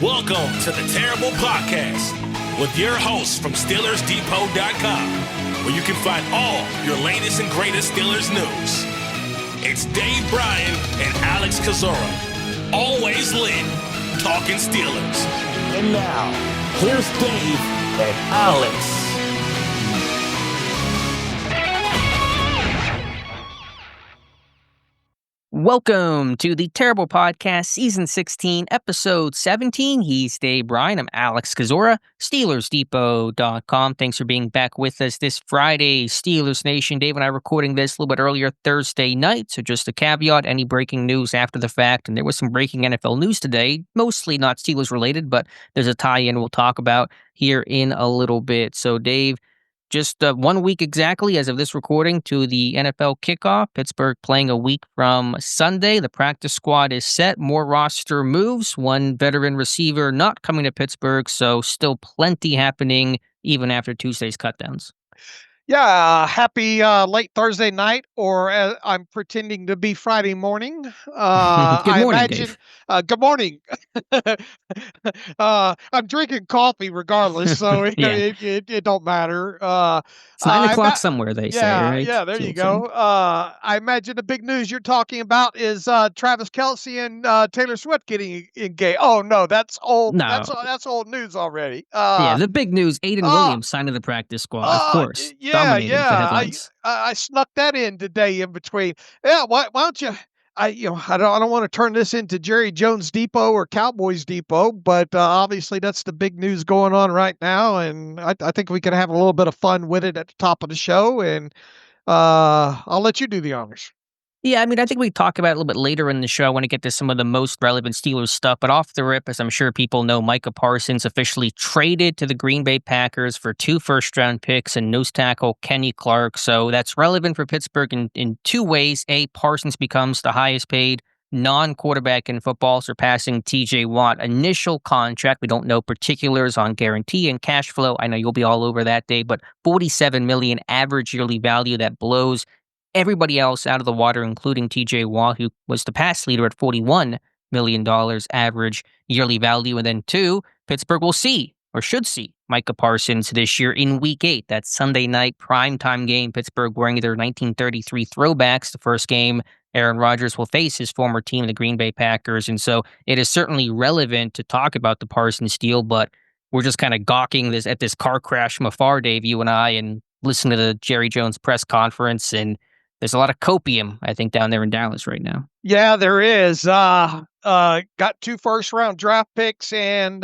Welcome to the Terrible Podcast with your hosts from SteelersDepot.com, where you can find all your latest and greatest Steelers news. It's Dave Bryan and Alex Kozora, always lit, talking Steelers. And now, here's Dave and Alex. Welcome to the Terrible Podcast, Season 16, Episode 17. He's Dave Bryan. I'm Alex Kozora, SteelersDepot.com. Thanks for being back with us this Friday, Steelers Nation. Dave and I are recording this a little bit earlier Thursday night, so just a caveat, any breaking news after the fact. And there was some breaking NFL news today, mostly not Steelers related, but there's a tie-in we'll talk about here in a little bit. So, Dave, just 1 week exactly as of this recording to the NFL kickoff. Pittsburgh playing a week from Sunday. The practice squad is set. More roster moves. One veteran receiver not coming to Pittsburgh, so still plenty happening even after Tuesday's cutdowns. Yeah, happy late Thursday night, or I'm pretending to be Friday morning. Good morning, Dave. Good morning. I'm drinking coffee regardless, so it don't matter. It's 9 o'clock somewhere, they say, right? Yeah, there you go. I imagine the big news you're talking about is Travis Kelce and Taylor Swift getting engaged. Oh, no, that's old. No. That's old news already. The big news, Aiden Williams signed to the practice squad, of course. Dominating the headlines. I snuck that in today in between. Yeah, why don't you? I don't want to turn this into Jerry Jones Depot or Cowboys Depot, but obviously that's the big news going on right now, and I think we can have a little bit of fun with it at the top of the show, and I'll let you do the honors. Yeah, I mean, I think we talk about it a little bit later in the show. I want to get to some of the most relevant Steelers stuff, but off the rip, as I'm sure people know, Micah Parsons officially traded to the Green Bay Packers for 2 first-round picks and nose tackle Kenny Clark. So that's relevant for Pittsburgh in 2 ways. A, Parsons becomes the highest-paid non-quarterback in football, surpassing T.J. Watt initial contract. We don't know particulars on guarantee and cash flow. I know you'll be all over that day, but $47 million average yearly value that blows everybody else out of the water, including T.J. Watt, who was the pass leader at $41 million average yearly value. And then 2, Pittsburgh will see, or should see, Micah Parsons this year in Week 8. That Sunday night primetime game, Pittsburgh wearing their 1933 throwbacks. The first game, Aaron Rodgers will face his former team, the Green Bay Packers. And so it is certainly relevant to talk about the Parsons deal, but we're just kind of gawking at this car crash from afar, Dave, you and I, and listen to the Jerry Jones press conference, and there's a lot of copium, I think, down there in Dallas right now. Yeah, there is. Got 2 first-round draft picks and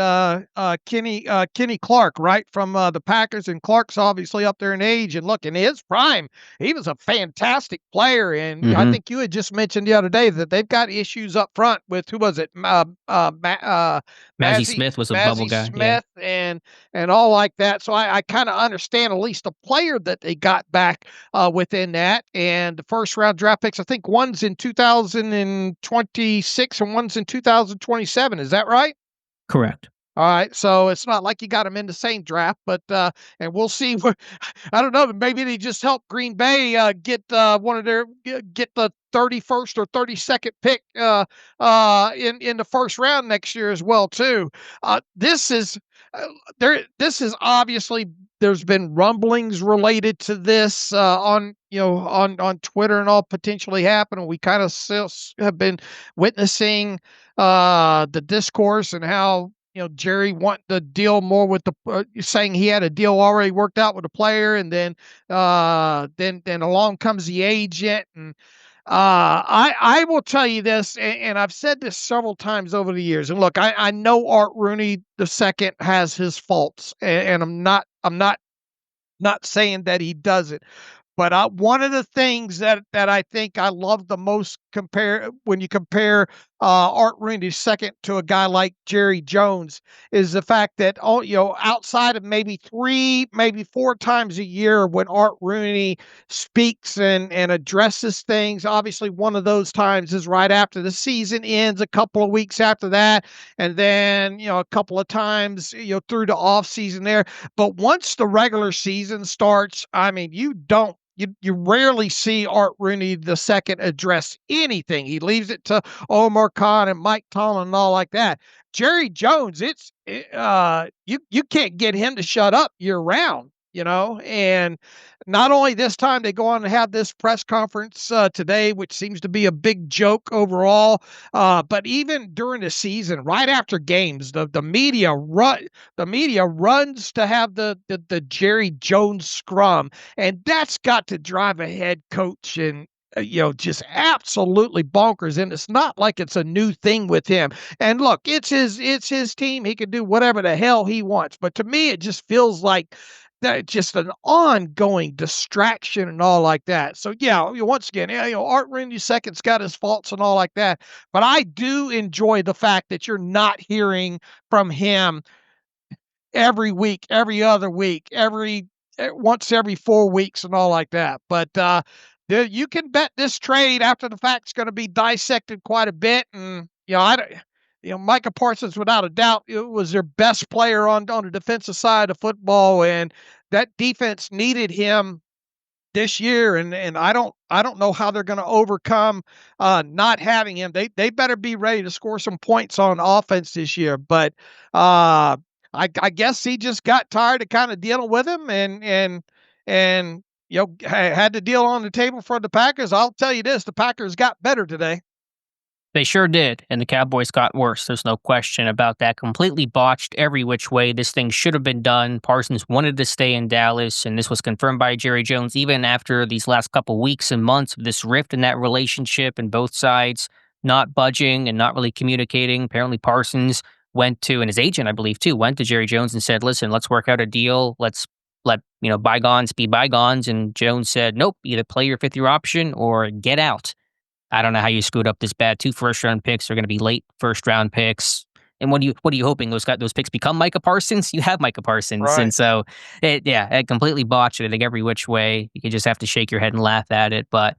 Kenny Clark, right, from the Packers. And Clark's obviously up there in age. And look, in his prime, he was a fantastic player. And I think you had just mentioned the other day that they've got issues up front with, who was it? Mazi Smith was a bubble guy. Smith, yeah. and all like that. So I kind of understand at least the player that they got back within that. And the first-round draft picks, I think one's in 2026 and one's in 2027. Is that right? Correct. All right. So it's not like you got them in the same draft, but and we'll see where, I don't know, maybe they just help Green Bay get the 31st or 32nd pick in the first round next year as well too. This is obviously, there's been rumblings related to this on Twitter and all potentially happening. We kind of have been witnessing the discourse and how Jerry wanting to deal more with the saying he had a deal already worked out with the player, and then along comes the agent. And I will tell you this, and I've said this several times over the years. And look, I know Art Rooney II has his faults, and I'm not saying that he doesn't. But one of the things that I think I love the most when you compare Art Rooney II to a guy like Jerry Jones is the fact that outside of maybe 3, maybe 4 times a year when Art Rooney speaks and addresses things, obviously one of those times is right after the season ends, a couple of weeks after that, and then a couple of times through the off season there. But once the regular season starts, I mean, you don't you rarely see Art Rooney II address anything. He leaves it to Omar Khan and Mike Tomlin and all like that. Jerry Jones, you can't get him to shut up year round, and not only this time, they go on and have this press conference today, which seems to be a big joke overall. But even during the season, right after games, the media runs to have the Jerry Jones scrum, and that's got to drive a head coach and just absolutely bonkers. And it's not like it's a new thing with him. And look, it's his team. He can do whatever the hell he wants. But to me, it just feels like that just an ongoing distraction and all like that. So yeah, once again, Art Rooney II's got his faults and all like that, but I do enjoy the fact that you're not hearing from him every week, every other week, once every 4 weeks and all like that. But you can bet this trade after the fact is going to be dissected quite a bit, and Micah Parsons, without a doubt, it was their best player on the defensive side of football, and that defense needed him this year. And I don't know how they're going to overcome not having him. They better be ready to score some points on offense this year. But I guess he just got tired of kind of dealing with him, and had the deal on the table for the Packers. I'll tell you this: the Packers got better today. They sure did, and the Cowboys got worse. There's no question about that. Completely botched every which way. This thing should have been done. Parsons wanted to stay in Dallas, and this was confirmed by Jerry Jones even after these last couple weeks and months of this rift in that relationship and both sides not budging and not really communicating. Apparently Parsons went to, and his agent, I believe too, went to Jerry Jones and said, listen, let's work out a deal. Let's let bygones be bygones. And Jones said, nope, either play your fifth-year option or get out. I don't know how you screwed up this bad. 2 first-round picks are going to be late first-round picks. And what are you hoping those picks become Micah Parsons? You have Micah Parsons, right. And so it completely botched it. I think every which way. You just have to shake your head and laugh at it. But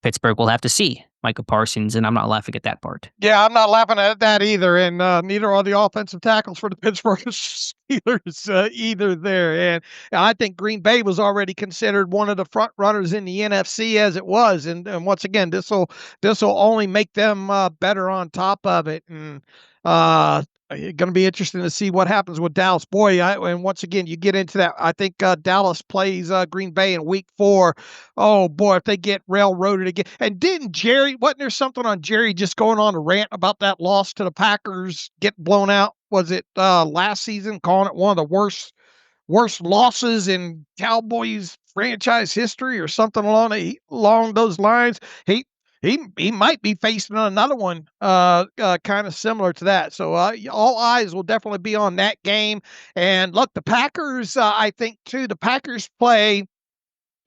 Pittsburgh will have to see Micah Parsons, and I'm not laughing at that part. Yeah, I'm not laughing at that either, and neither are the offensive tackles for the Pittsburgh Steelers either there. And I think Green Bay was already considered one of the front runners in the NFC as it was, and once again, this will only make them better on top of it. And going to be interesting to see what happens with Dallas. Boy, and once again, you get into that. I think Dallas plays Green Bay in week 4. Oh, boy, if they get railroaded again. And wasn't there something on Jerry just going on a rant about that loss to the Packers, getting blown out? Was it last season, calling it one of the worst losses in Cowboys franchise history or something along those lines? He might be facing another one kind of similar to that. So all eyes will definitely be on that game. And look, the Packers, I think, too, the Packers play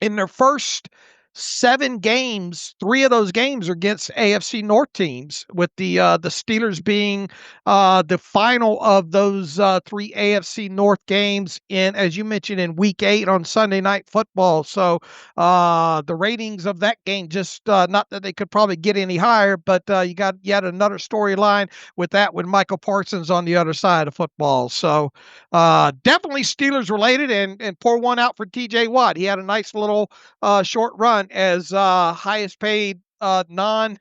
in their first 7 games. 3 of those games are against AFC North teams, with the Steelers being the final of those 3 AFC North games in, as you mentioned, in week 8 on Sunday Night Football. So the ratings of that game, just not that they could probably get any higher, but you got yet another storyline with Michael Parsons on the other side of football. So definitely Steelers related, and pour one out for TJ Watt. He had a nice little short run as highest paid non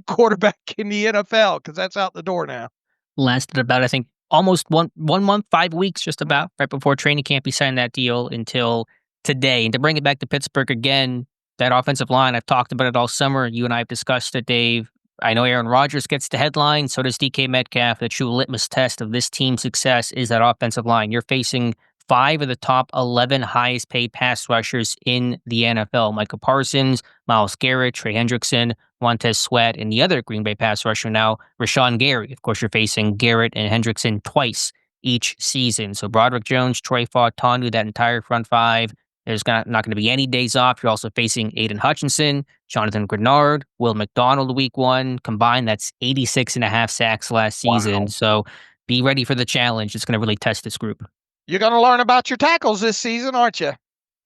quarterback in the NFL, because that's out the door now. Lasted about, I think, almost one month, 5 weeks, just about right before training camp. He signed that deal until today. And to bring it back to Pittsburgh again, that offensive line, I've talked about it all summer. You and I have discussed it, Dave. I know Aaron Rodgers gets the headline, so does DK Metcalf. The true litmus test of this team's success is that offensive line. You're facing 5 of the top 11 highest paid pass rushers in the NFL. Micah Parsons, Myles Garrett, Trey Hendrickson, Montez Sweat, and the other Green Bay pass rusher now, Rashawn Gary. Of course, you're facing Garrett and Hendrickson twice each season. So Broderick Jones, Troy Fautanu, that entire front 5. There's not going to be any days off. You're also facing Aiden Hutchinson, Jonathan Grenard, Will McDonald week 1. Combined, that's 86.5 sacks last season. Wow. So be ready for the challenge. It's going to really test this group. You're going to learn about your tackles this season, aren't you?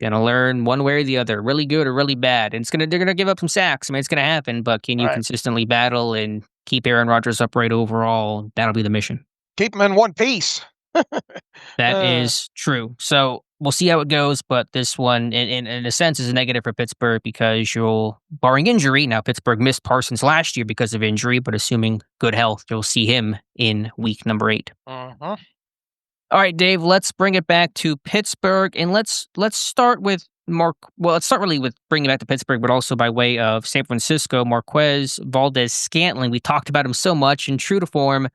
Going to learn one way or the other, really good or really bad. And they're going to give up some sacks. I mean, it's going to happen, but can you consistently battle and keep Aaron Rodgers upright overall? That'll be the mission. Keep him in one piece. That is true. So we'll see how it goes, but this one, in a sense, is a negative for Pittsburgh because barring injury, now Pittsburgh missed Parsons last year because of injury, but assuming good health, you'll see him in week number 8. Uh-huh. All right, Dave, let's bring it back to Pittsburgh, and let's start with let's start really with bringing it back to Pittsburgh, but also by way of San Francisco, Marquez Valdes-Scantling. We talked about him so much, and true to form, I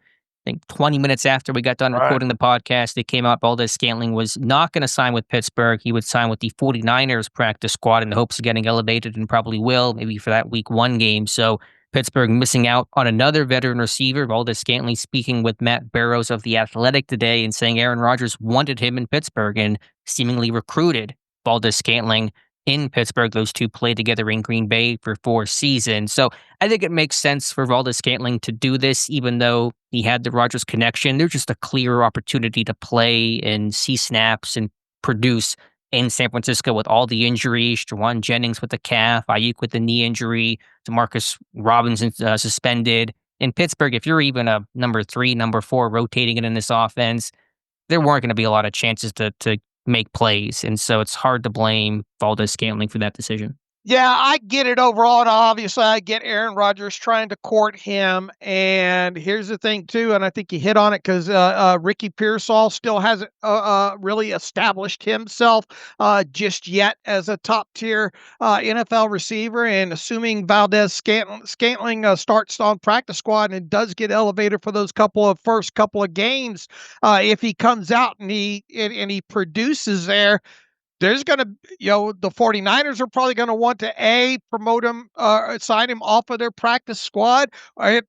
think 20 minutes after we got done recording the podcast, it came out Valdes-Scantling was not going to sign with Pittsburgh. He would sign with the 49ers practice squad in the hopes of getting elevated, and probably will, maybe for that week 1 game. So Pittsburgh missing out on another veteran receiver. Valdes-Scantling speaking with Matt Barrows of The Athletic today and saying Aaron Rodgers wanted him in Pittsburgh and seemingly recruited Valdes-Scantling in Pittsburgh. Those two played together in Green Bay for 4 seasons. So I think it makes sense for Valdes-Scantling to do this, even though he had the Rodgers connection. There's just a clear opportunity to play and see snaps and produce in San Francisco with all the injuries. Jawan Jennings with the calf, Ayuk with the knee injury, Demarcus Robinson suspended. In Pittsburgh, if you're even a number 3, number 4 rotating it in this offense, there weren't going to be a lot of chances to make plays. And so it's hard to blame Valdes-Scantling for that decision. Yeah, I get it overall, and obviously I get Aaron Rodgers trying to court him. And here's the thing, too, and I think you hit on it because Ricky Pearsall still hasn't really established himself just yet as a top-tier NFL receiver. And assuming Valdes-Scantling starts on practice squad and does get elevated for those first couple of games, if he comes out and he produces there, there's going to, the 49ers are probably going to want to promote him, sign him off of their practice squad.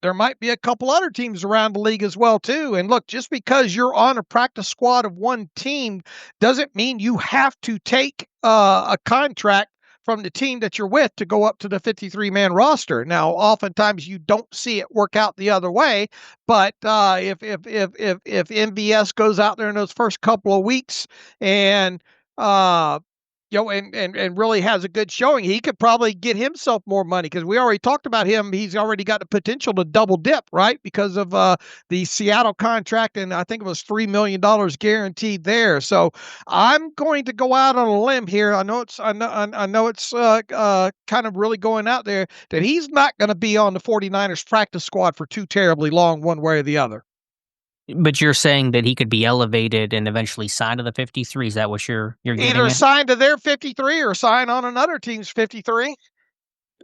There might be a couple other teams around the league as well, too. And look, just because you're on a practice squad of one team doesn't mean you have to take a contract from the team that you're with to go up to the 53-man roster. Now, oftentimes you don't see it work out the other way, but if MVS goes out there in those first couple of weeks and and really has a good showing, he could probably get himself more money because we already talked about him. He's already got the potential to double dip, right? Because of the Seattle contract, and I think it was $3 million guaranteed there. So I'm going to go out on a limb here. I know it's kind of really going out there that he's not going to be on the 49ers practice squad for too terribly long, one way or the other. But you're saying that he could be elevated and eventually signed to the 53? Is that what you're getting Either at? signed to their 53 or sign on another team's 53?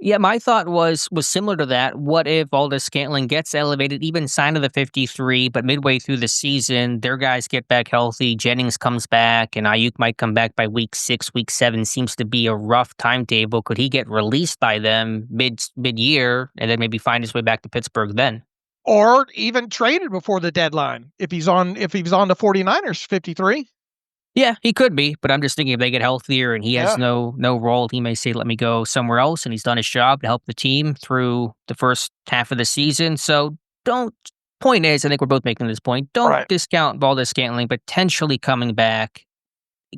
Yeah, my thought was similar to that. What if Valdes-Scantling gets elevated, even signed to the 53, but midway through the season, their guys get back healthy, Jennings comes back, and Ayuk might come back by week 6, week 7 seems to be a rough timetable. Could he get released by them mid-year and then maybe find his way back to Pittsburgh then? Or even traded before the deadline if he's on the 49ers 53. Yeah, he could be, but I'm just thinking if they get healthier and he has no role, he may say, let me go somewhere else, and he's done his job to help the team through the first half of the season. So point is, I think we're both making this point, don't discount Valdes-Scantling potentially coming back,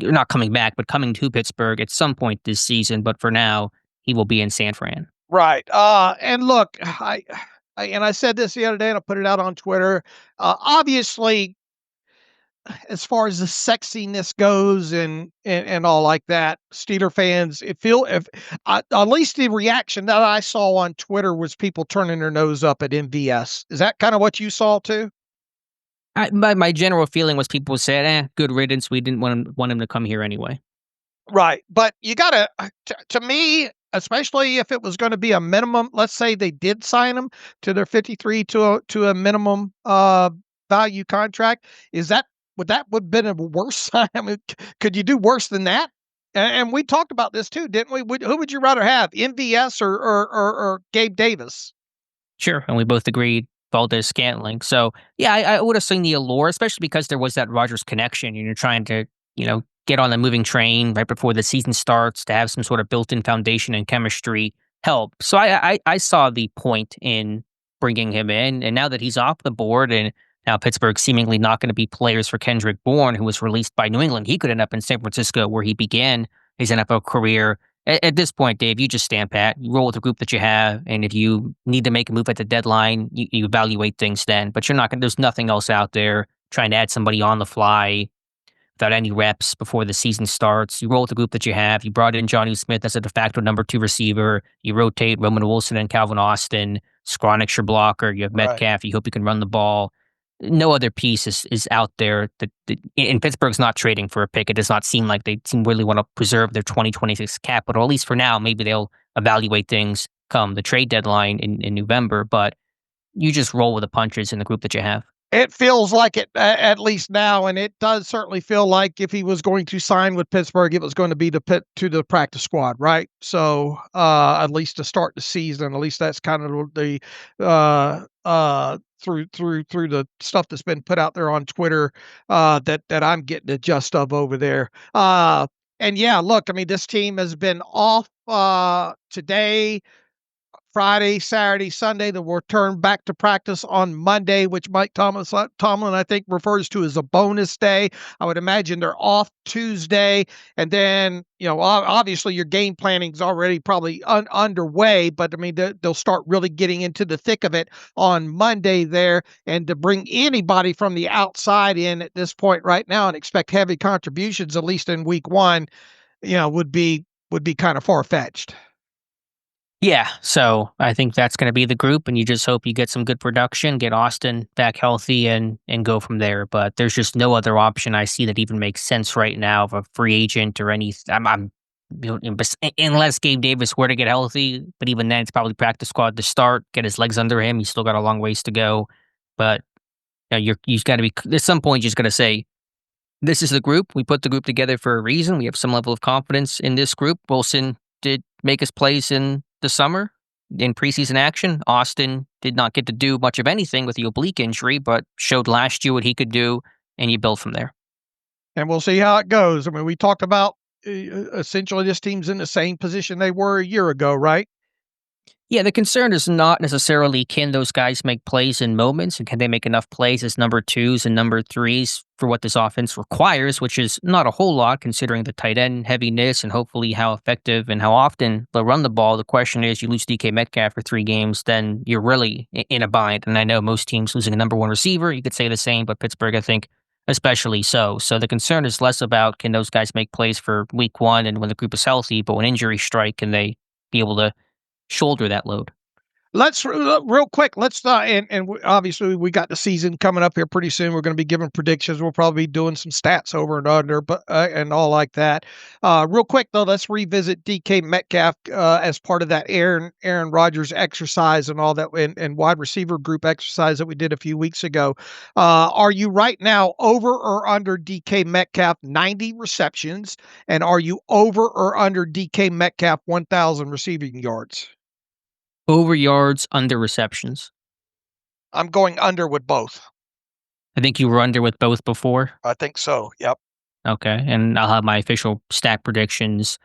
not coming back, but coming to Pittsburgh at some point this season. But for now, he will be in San Fran. Right. And look, I said this the other day, and I put it out on Twitter. Obviously, as far as the sexiness goes and all like that, Steeler fans, at least the reaction that I saw on Twitter was people turning their nose up at MVS. Is that kind of what you saw too? My general feeling was people said, good riddance. We didn't want him to come here anyway. Right. But you got to me, especially if it was going to be a minimum, let's say they did sign him to their 53 to a minimum value contract. Would that have been a worse sign? I mean, could you do worse than that? And we talked about this too, didn't we? Who would you rather have, MVS or Gabe Davis? Sure. And we both agreed Valdes-Scantling. So yeah, I would have seen the allure, especially because there was that Rodgers connection and you're trying to, get on the moving train right before the season starts to have some sort of built-in foundation and chemistry help. So I saw the point in bringing him in. And now that he's off the board and now Pittsburgh seemingly not going to be players for Kendrick Bourne, who was released by New England, he could end up in San Francisco where he began his NFL career. At this point, Dave, you just stand pat. You roll with the group that you have. And if you need to make a move at the deadline, you evaluate things then. But there's nothing else out there trying to add somebody on the fly without any reps before the season starts. You roll with the group that you have. You brought in Johnny Smith as a de facto number 2 receiver. You rotate Roman Wilson and Calvin Austin. Skronik's your blocker. You have Metcalf. You hope you can run the ball. No other piece is out there and Pittsburgh's not trading for a pick. It does not seem like they really want to preserve their 2026 capital, at least for now. Maybe they'll evaluate things come the trade deadline in November, but you just roll with the punches in the group that you have. It feels like it, at least now, and it does certainly feel like if he was going to sign with Pittsburgh, it was going to be to the practice squad, right? So at least to start the season, at least that's kind of the through the stuff that's been put out there on Twitter that I'm getting the gist of over there. And yeah, look, I mean, this team has been off today, Friday, Saturday, Sunday. Then we'll return back to practice on Monday, which Mike Tomlin, I think, refers to as a bonus day. I would imagine they're off Tuesday. And then, obviously your game planning is already probably underway, but I mean, they'll start really getting into the thick of it on Monday there. And to bring anybody from the outside in at this point right now and expect heavy contributions, at least in week 1, would be kind of far-fetched. Yeah, so I think that's going to be the group, and you just hope you get some good production, get Austin back healthy, and go from there. But there's just no other option I see that even makes sense right now of a free agent or anything. Unless Gabe Davis were to get healthy, but even then, it's probably practice squad to start, get his legs under him. He's still got a long ways to go. But you've got to be at some point. You just got to say, this is the group. We put the group together for a reason. We have some level of confidence in this group. Wilson did make his plays in the summer in preseason action. Austin did not get to do much of anything with the oblique injury, but showed last year what he could do, and you build from there. And we'll see how it goes. I mean, we talked about essentially this team's in the same position they were a year ago, right? Yeah, the concern is not necessarily can those guys make plays in moments, and can they make enough plays as number 2s and number 3s for what this offense requires, which is not a whole lot considering the tight end heaviness and hopefully how effective and how often they'll run the ball. The question is, you lose DK Metcalf for 3 games, then you're really in a bind. And I know most teams losing a number 1 receiver, you could say the same, but Pittsburgh, I think, especially so. So the concern is less about can those guys make plays for week 1 and when the group is healthy, but when injuries strike, can they be able to shoulder that load? Let's real quick. Let's obviously we got the season coming up here pretty soon. We're going to be giving predictions. We'll probably be doing some stats over and under, but and all like that. Real quick though, let's revisit DK Metcalf as part of that Aaron Rodgers exercise and all that, and wide receiver group exercise that we did a few weeks ago. Are you right now over or under DK Metcalf 90 receptions, and are you over or under DK Metcalf 1,000 receiving yards? Over yards, under receptions. I'm going under with both. I think you were under with both before. I think so. Yep. Okay, and I'll have my official stat predictions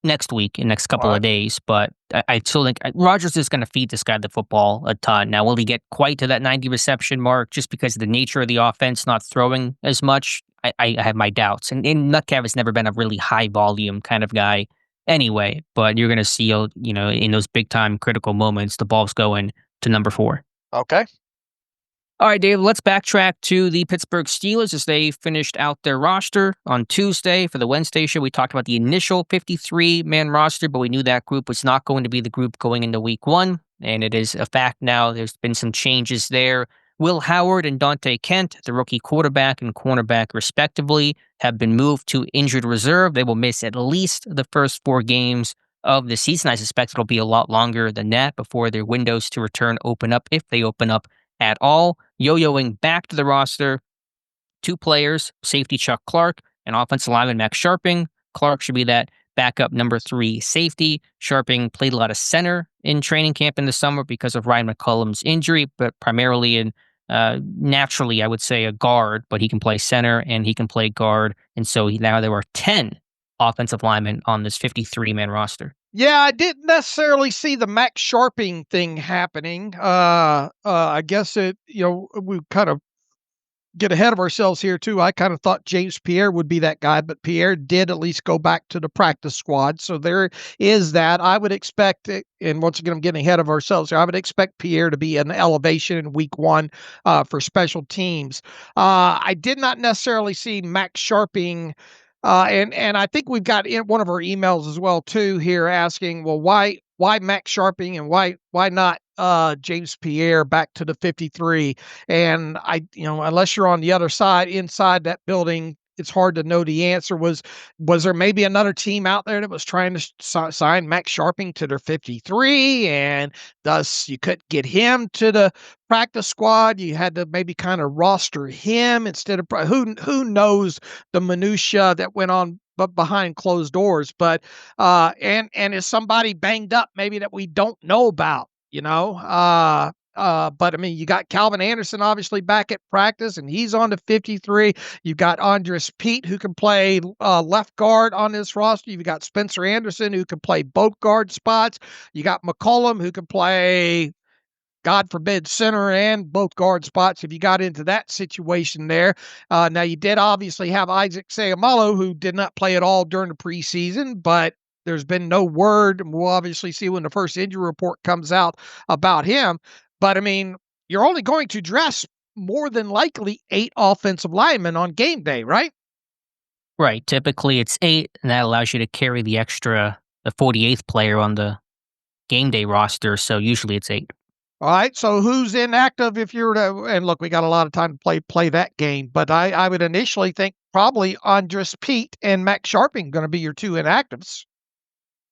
next week, in next couple of days. But I still think Rodgers is going to feed this guy the football a ton. Now, will he get quite to that 90 reception mark just because of the nature of the offense, not throwing as much? I have my doubts. And Metcalf has never been a really high volume kind of guy anyway, but you're going to see, in those big time critical moments, the ball's going to number 4. Okay. All right, Dave, let's backtrack to the Pittsburgh Steelers as they finished out their roster on Tuesday. For the Wednesday show, we talked about the initial 53-man roster, but we knew that group was not going to be the group going into week 1, and it is a fact now. There's been some changes there. Will Howard and Dante Kent, the rookie quarterback and cornerback respectively, have been moved to injured reserve. They will miss at least the first 4 games of the season. I suspect it'll be a lot longer than that before their windows to return open up, if they open up at all. Yo-yoing back to the roster, 2 players, safety Chuck Clark and offensive lineman Max Sharping. Clark should be that backup number 3 safety. Sharping played a lot of center in training camp in the summer because of Ryan McCollum's injury, but primarily in naturally, I would say a guard, but he can play center and he can play guard. And so now there are 10 offensive linemen on this 53-man roster. Yeah, I didn't necessarily see the Max Sharping thing happening. I guess we kind of get ahead of ourselves here too. I kind of thought James Pierre would be that guy, but Pierre did at least go back to the practice squad. So there is that. I would expect it, and once again, I'm getting ahead of ourselves here. I would expect Pierre to be an elevation in week one for special teams. I did not necessarily see Max Sharping. And I think we've got in one of our emails as well too here asking, well, why Max Sharping and why not James Pierre back to the 53? And unless you're on the other side inside that building, it's hard to know the answer. Was there maybe another team out there that was trying to sign Max Sharping to their 53, and thus you couldn't get him to the practice squad? You had to maybe kind of roster him instead of who knows the minutia that went on but behind closed doors. But and is somebody banged up maybe that we don't know about? But I mean, you got Calvin Anderson obviously back at practice, and he's on to 53. You've got Andres Pete, who can play left guard on this roster. You've got Spencer Anderson, who can play both guard spots. You got McCollum, who can play, God forbid, center and both guard spots if you got into that situation there. Now, you did obviously have Isaac Seumalo, who did not play at all during the preseason, but there's been no word. We'll obviously see when the first injury report comes out about him. But, I mean, you're only going to dress more than likely 8 offensive linemen on game day, right? Right. Typically, it's 8, and that allows you to carry the 48th player on the game day roster. So usually it's 8. All right. So who's inactive if you're to, and look, we got a lot of time to play that game, but I would initially think probably Andres Pete and Max Sharping going to be your 2 inactives.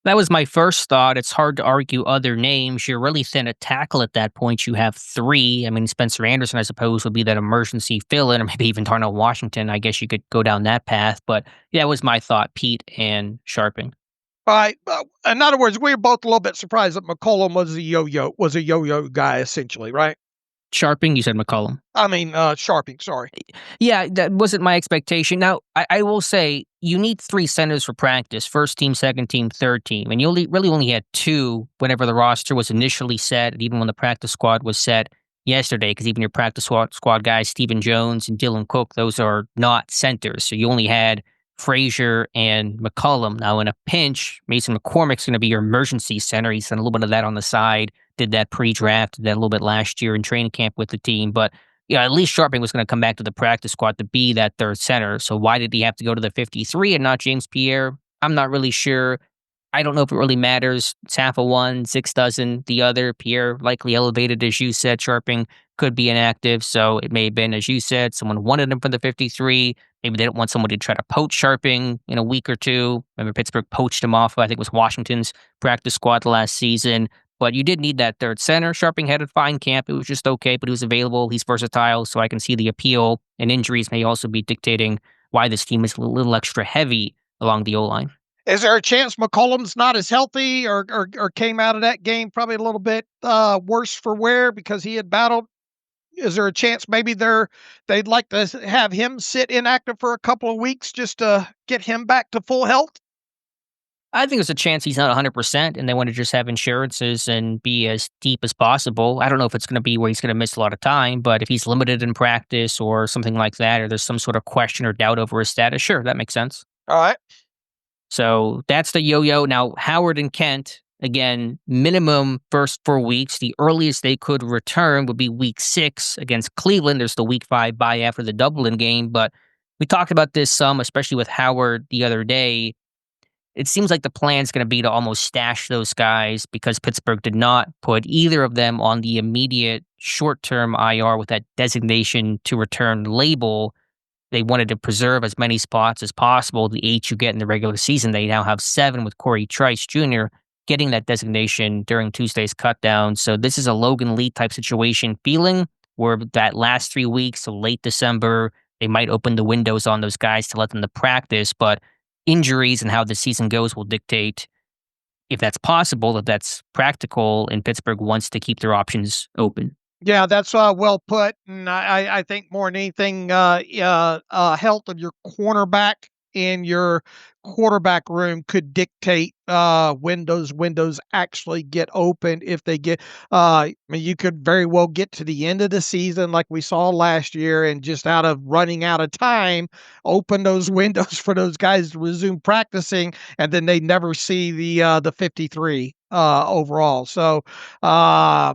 That was my first thought. It's hard to argue other names. You're really thin at tackle at that point. You have 3. I mean, Spencer Anderson, I suppose, would be that emergency fill-in, or maybe even Darnell Washington. I guess you could go down that path. But yeah, that was my thought, Pete and Sharping. All right. In other words, we were both a little bit surprised that McCollum was a yo-yo guy, essentially, right? Sharping, you said McCollum. I mean, Sharping, sorry. Yeah, that wasn't my expectation. Now, I will say, you need 3 centers for practice, first team, second team, third team. And you really only had 2 whenever the roster was initially set, and even when the practice squad was set yesterday, because even your practice squad guys, Stephen Jones and Dylan Cook, those are not centers. So you only had Frazier and McCollum. Now, in a pinch, Mason McCormick's going to be your emergency center. He's done a little bit of that on the side, did that pre-draft, did that a little bit last year in training camp with the team. But at least Sharping was going to come back to the practice squad to be that third center. So why did he have to go to the 53 and not James Pierre? I'm not really sure. I don't know if it really matters. It's half of one, 6 doesn't the other. Pierre likely elevated, as you said. Sharping could be inactive, so it may have been, as you said, someone wanted him for the 53. Maybe they don't want somebody to try to poach Sharping in a week or two. Remember, Pittsburgh poached him off, I think it was Washington's practice squad last season. But you did need that third center. Sharping had a fine camp. It was just okay, but he was available. He's versatile, so I can see the appeal. And injuries may also be dictating why this team is a little extra heavy along the O-line. Is there a chance McCollum's not as healthy or came out of that game probably a little bit worse for wear because he had battled? Is there a chance maybe they'd like to have him sit inactive for a couple of weeks just to get him back to full health? I think there's a chance he's not 100%, and they want to just have insurances and be as deep as possible. I don't know if it's going to be where he's going to miss a lot of time, but if he's limited in practice or something like that, or there's some sort of question or doubt over his status, sure, that makes sense. All right. So that's the yo-yo. Now, Howard and Kent, again, minimum first 4 weeks. The earliest they could return would be week 6 against Cleveland. There's the week 5 bye after the Dublin game, but we talked about this some, especially with Howard the other day. It seems like the plan's going to be to almost stash those guys because Pittsburgh did not put either of them on the immediate short-term IR with that designation to return label. They wanted to preserve as many spots as possible, the 8 you get in the regular season. They now have 7 with Corey Trice Jr. getting that designation during Tuesday's cutdown. So this is a Logan Lee type situation feeling where that last 3 weeks, so late December, they might open the windows on those guys to let them to practice, but injuries and how the season goes will dictate if that's possible, if that's practical, and Pittsburgh wants to keep their options open. Yeah, that's well put. And I think more than anything, health of your cornerback in your quarterback room could dictate when those windows actually get opened. If they get, I mean, you could very well get to the end of the season like we saw last year, and just out of running out of time, open those windows for those guys to resume practicing, and then they never see the 53 overall. So that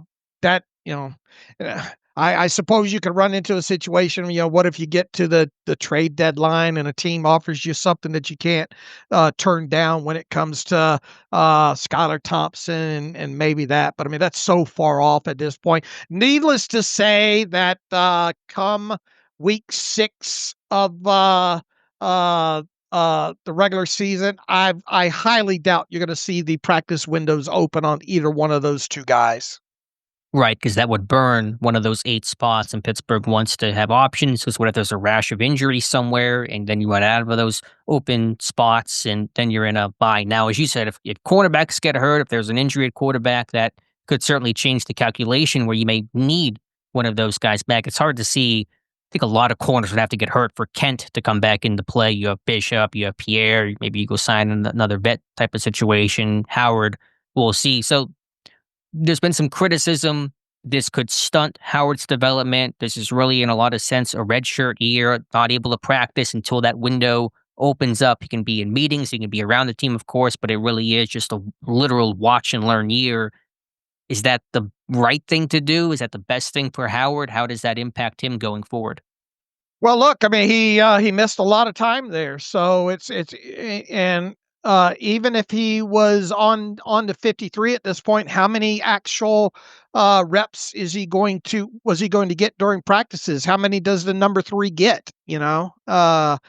I suppose you could run into a situation, what if you get to the trade deadline and a team offers you something that you can't turn down when it comes to Skylar Thompson and maybe that. But I mean, that's so far off at this point. Needless to say that come week 6 of the regular season, I highly doubt you're going to see the practice windows open on either one of those two guys. Right, because that would burn one of those 8 spots, and Pittsburgh wants to have options, because what if there's a rash of injury somewhere, and then you run out of those open spots, and then you're in a bind. Now, as you said, if cornerbacks get hurt, if there's an injury at quarterback, that could certainly change the calculation where you may need one of those guys back. It's hard to see. I think a lot of corners would have to get hurt for Kent to come back into play. You have Bishop, you have Pierre, maybe you go sign another vet type of situation. Howard, we'll see. So there's been some criticism. This could stunt Howard's development. This is really, in a lot of sense, a redshirt year, not able to practice until that window opens up. He can be in meetings, he can be around the team, of course, but it really is just a literal watch and learn year. Is that the right thing to do? Is that the best thing for Howard? How does that impact him going forward? Well, look, I mean, he missed a lot of time there, so and even if he was on the 53 at this point, how many actual reps was he going to get during practices? How many does the number 3 get? And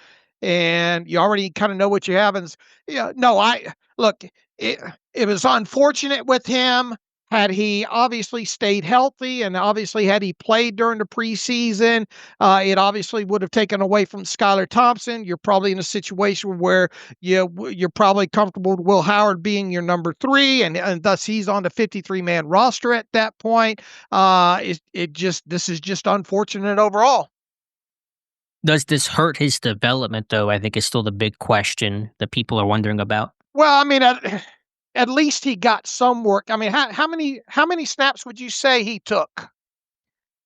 you already kind of know what you have. And no, look, it was unfortunate with him. Had he obviously stayed healthy, and obviously had he played during the preseason, it obviously would have taken away from Skylar Thompson. You're probably in a situation where you're probably comfortable with Will Howard being your number 3, and thus he's on the 53-man roster at that point. This is just unfortunate overall. Does this hurt his development, though? I think is still the big question that people are wondering about. Well, I mean, at least he got some work. I mean, how many snaps would you say he took?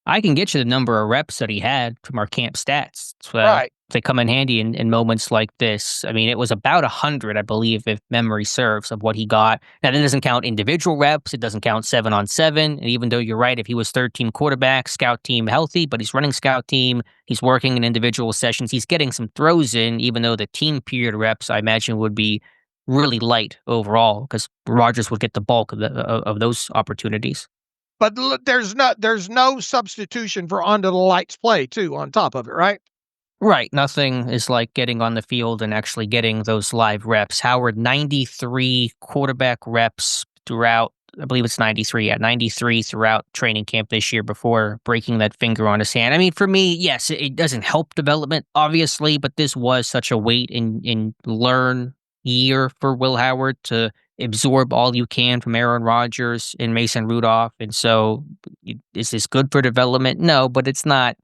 I can get you the number of reps that he had from our camp stats. Right. They come in handy in moments like this. I mean, it was about 100, I believe, if memory serves, of what he got. Now, that doesn't count individual reps. It doesn't count 7-on-7. And even though you're right, if he was third-team quarterback, scout team healthy, but he's running scout team, he's working in individual sessions, he's getting some throws in, even though the team period reps, I imagine, would be really light overall, because Rodgers would get the bulk of those opportunities. But there's no substitution for under the lights play too on top of it, right? Right. Nothing is like getting on the field and actually getting those live reps. Howard, 93 quarterback reps throughout, I believe it's 93, 93 throughout training camp this year before breaking that finger on his hand. I mean, for me, yes, it doesn't help development, obviously, but this was such a wait and learn year for Will Howard to absorb all you can from Aaron Rodgers and Mason Rudolph. And so is this good for development? No, but it's not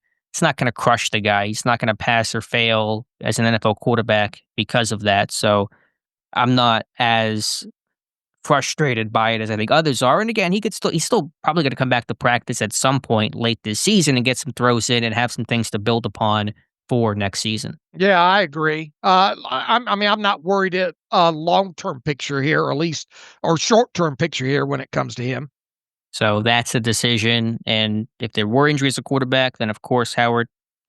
going to crush the guy. He's not going to pass or fail as an NFL quarterback because of that. So I'm not as frustrated by it as I think others are. And again, he's still probably going to come back to practice at some point late this season and get some throws in and have some things to build upon for next season. Yeah, I agree. I'm not worried at a long-term picture here, or at least, or short-term picture here when it comes to him. So that's a decision. And if there were injuries at quarterback, then of course Howard,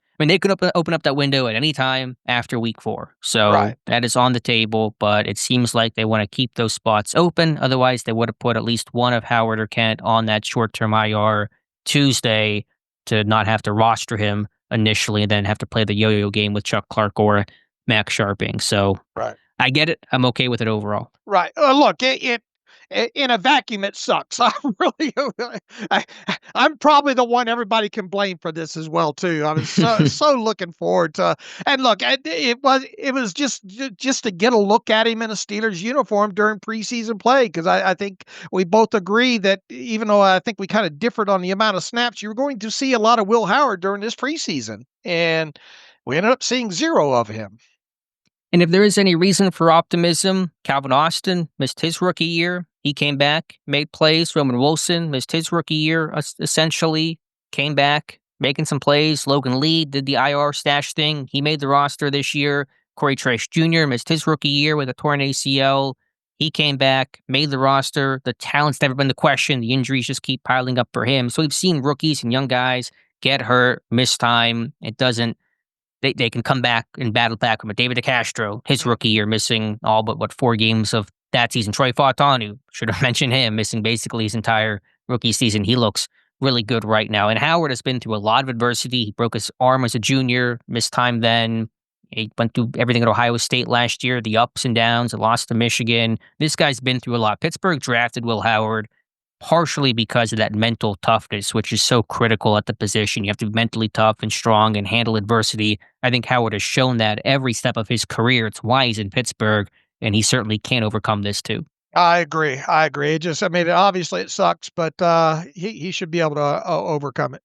I mean, they could open up that window at any time after week 4. So Right. That is on the table, but it seems like they want to keep those spots open. Otherwise, they would have put at least one of Howard or Kent on that short-term IR Tuesday to not have to roster him initially and then have to play the yo-yo game with Chuck Clark or Max Sharping. So Right. I get it. I'm okay with it overall. Right. Look, it in a vacuum, it sucks. I'm probably the one everybody can blame for this as well too. I was so looking forward to, and look, it was just to get a look at him in a Steelers uniform during preseason play, because I think we both agree that even though I think we kind of differed on the amount of snaps, you were going to see a lot of Will Howard during this preseason, and we ended up seeing 0 of him. And if there is any reason for optimism, Calvin Austin missed his rookie year. He came back, made plays. Roman Wilson missed his rookie year, essentially, came back, making some plays. Logan Lee did the IR stash thing. He made the roster this year. Corey Trice Jr. missed his rookie year with a torn ACL. He came back, made the roster. The talent's never been the question. The injuries just keep piling up for him. So we've seen rookies and young guys get hurt, miss time. It doesn't. They can come back and battle back from David DeCastro, his rookie year, missing all but 4 games of that season. Troy Fautanu, should have mentioned him, missing basically his entire rookie season. He looks really good right now. And Howard has been through a lot of adversity. He broke his arm as a junior, missed time then. He went through everything at Ohio State last year, the ups and downs, the loss to Michigan. This guy's been through a lot. Pittsburgh drafted Will Howard partially because of that mental toughness, which is so critical at the position. You have to be mentally tough and strong and handle adversity. I think Howard has shown that every step of his career. It's why he's in Pittsburgh, and he certainly can overcome this too. I agree. Obviously it sucks, but he should be able to overcome it.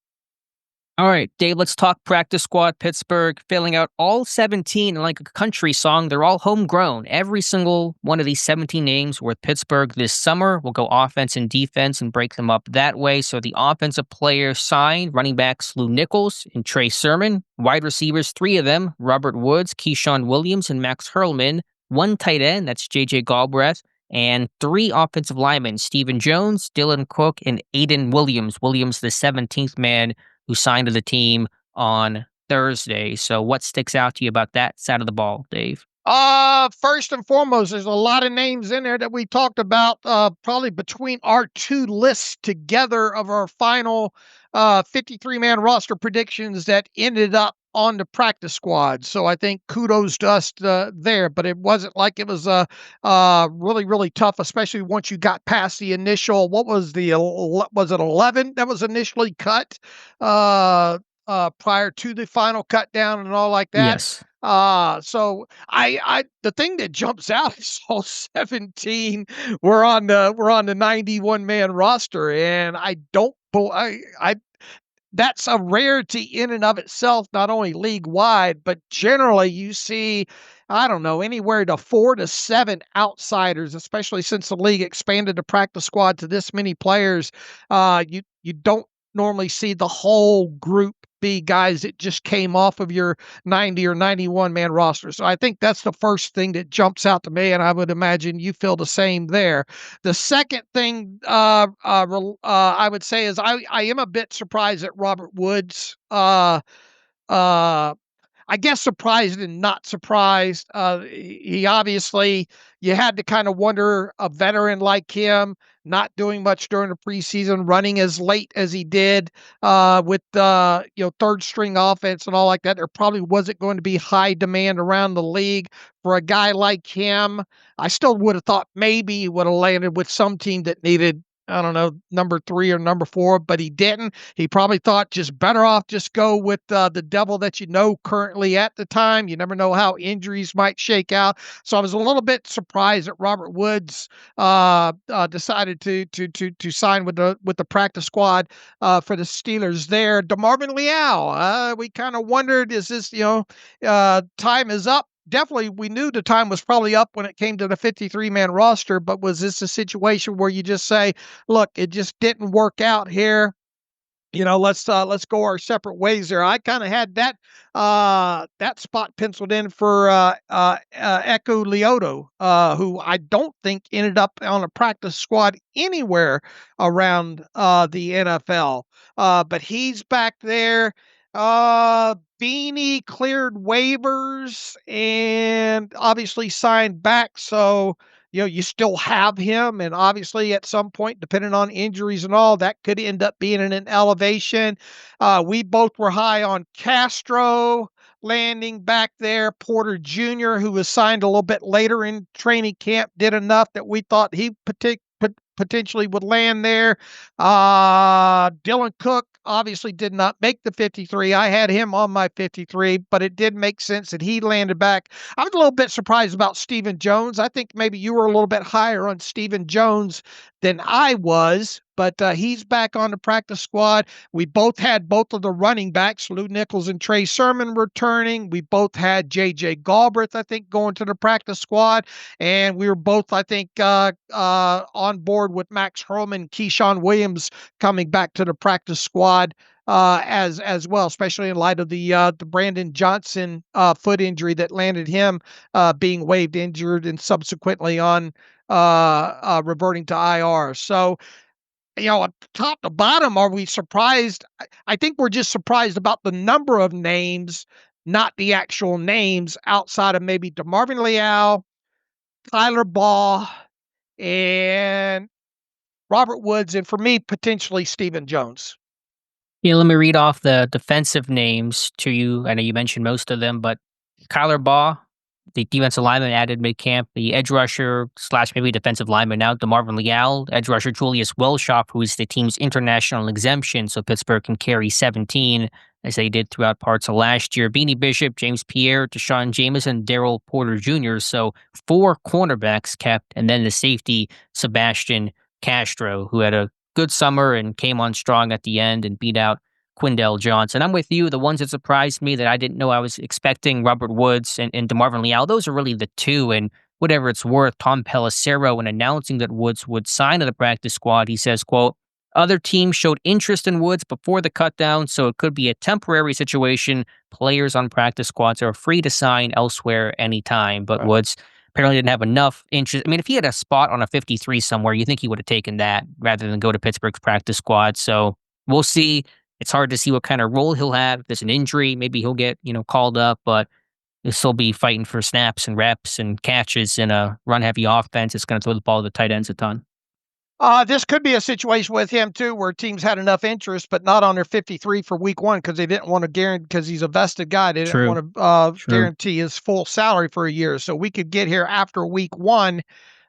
All right, Dave, let's talk practice squad. Pittsburgh filling out all 17 like a country song. They're all homegrown. Every single one of these 17 names were with Pittsburgh this summer. We'll go offense and defense and break them up that way. So the offensive players signed, running backs Lou Nichols and Trey Sermon. Wide receivers, 3 of them, Robert Woods, Keyshawn Williams, and Max Hurlman. 1 tight end, that's J.J. Galbraith. And 3 offensive linemen, Stephen Jones, Dylan Cook, and Aiden Williams. Williams, the 17th man who signed to the team on Thursday. So what sticks out to you about that side of the ball, Dave? First and foremost, there's a lot of names in there that we talked about, probably between our 2 lists together of our final 53-man roster predictions that ended up on the practice squad. So I think kudos to us there, but it wasn't like it was really, really tough, especially once you got past the initial, was it 11 that was initially cut prior to the final cut down and all like that? Yes. So the thing that jumps out is all 17 we're on the 91 man roster, and that's a rarity in and of itself, not only league wide, but generally you see, I don't know, anywhere to 4 to 7 outsiders, especially since the league expanded the practice squad to this many players. You don't normally see the whole group be guys that just came off of your 90 or 91 man roster. So I think that's the first thing that jumps out to me, and I would imagine you feel the same there. The second thing I would say is I am a bit surprised at Robert Woods. I guess surprised and not surprised. He obviously, you had to kind of wonder, a veteran like him, not doing much during the preseason, running as late as he did with third string offense and all like that. There probably wasn't going to be high demand around the league for a guy like him. I still would have thought maybe he would have landed with some team that needed, I don't know, number 3 or number 4, but he didn't. He probably thought just better off just go with the devil that you know currently at the time. You never know how injuries might shake out. So I was a little bit surprised that Robert Woods decided to sign with the practice squad for the Steelers there. DeMarvin Leal, we kind of wondered, is this, time is up? Definitely, we knew the time was probably up when it came to the 53-man roster, but was this a situation where you just say, look, it just didn't work out here? Let's go our separate ways there. I kind of had that spot penciled in for Echo Leoto, who I don't think ended up on a practice squad anywhere around the NFL. But he's back there. Beanie cleared waivers and obviously signed back. So, you still have him. And obviously at some point, depending on injuries and all, that could end up being an elevation. We both were high on Castro landing back there. Porter Jr., who was signed a little bit later in training camp, did enough that we thought he potentially would land there. Dylan Cook obviously did not make the 53. I had him on my 53, but it did make sense that he landed back. I was a little bit surprised about Stephen Jones. I think maybe you were a little bit higher on Stephen Jones than I was, but he's back on the practice squad. We both had both of the running backs, Lou Nichols and Trey Sermon, returning. We both had J.J. Galbraith, I think, going to the practice squad. And we were both, I think, on board with Max Hurlman, Keyshawn Williams coming back to the practice squad as well, especially in light of the Brandon Johnson foot injury that landed him being waived injured and subsequently on reverting to IR. So, top to bottom, are we surprised? I think we're just surprised about the number of names, not the actual names, outside of maybe DeMarvin Leal, Tyler Baugh, and Robert Woods, and for me, potentially Stephen Jones. Yeah, let me read off the defensive names to you. I know you mentioned most of them, but Kyler Baugh, the defensive lineman added mid-camp, the edge rusher / maybe defensive lineman now, DeMarvin Leal, edge rusher Julius Welshoff, who is the team's international exemption, so Pittsburgh can carry 17, as they did throughout parts of last year. Beanie Bishop, James Pierre, Deshaun Jameson, Daryl Porter Jr., so 4 cornerbacks kept, and then the safety, Sebastian Castro, who had a good summer and came on strong at the end and beat out Quindell Johnson. I'm with you. The ones that surprised me that I didn't know I was expecting, Robert Woods and DeMarvin Leal, those are really the two. And whatever it's worth, Tom Pelissero, when announcing that Woods would sign to the practice squad, he says, quote, "Other teams showed interest in Woods before the cutdown, so it could be a temporary situation. Players on practice squads are free to sign elsewhere anytime." But Woods apparently didn't have enough interest. I mean, if he had a spot on a 53 somewhere, you think he would have taken that rather than go to Pittsburgh's practice squad. So we'll see. It's hard to see what kind of role he'll have. If there's an injury, maybe he'll get, called up, but he'll still be fighting for snaps and reps and catches in a run-heavy offense. It's going to throw the ball to the tight ends a ton. This could be a situation with him too, where teams had enough interest, but not on their 53 for week 1 because they didn't want to guarantee, because he's a vested guy. They didn't want to guarantee his full salary for a year. So we could get here after week 1,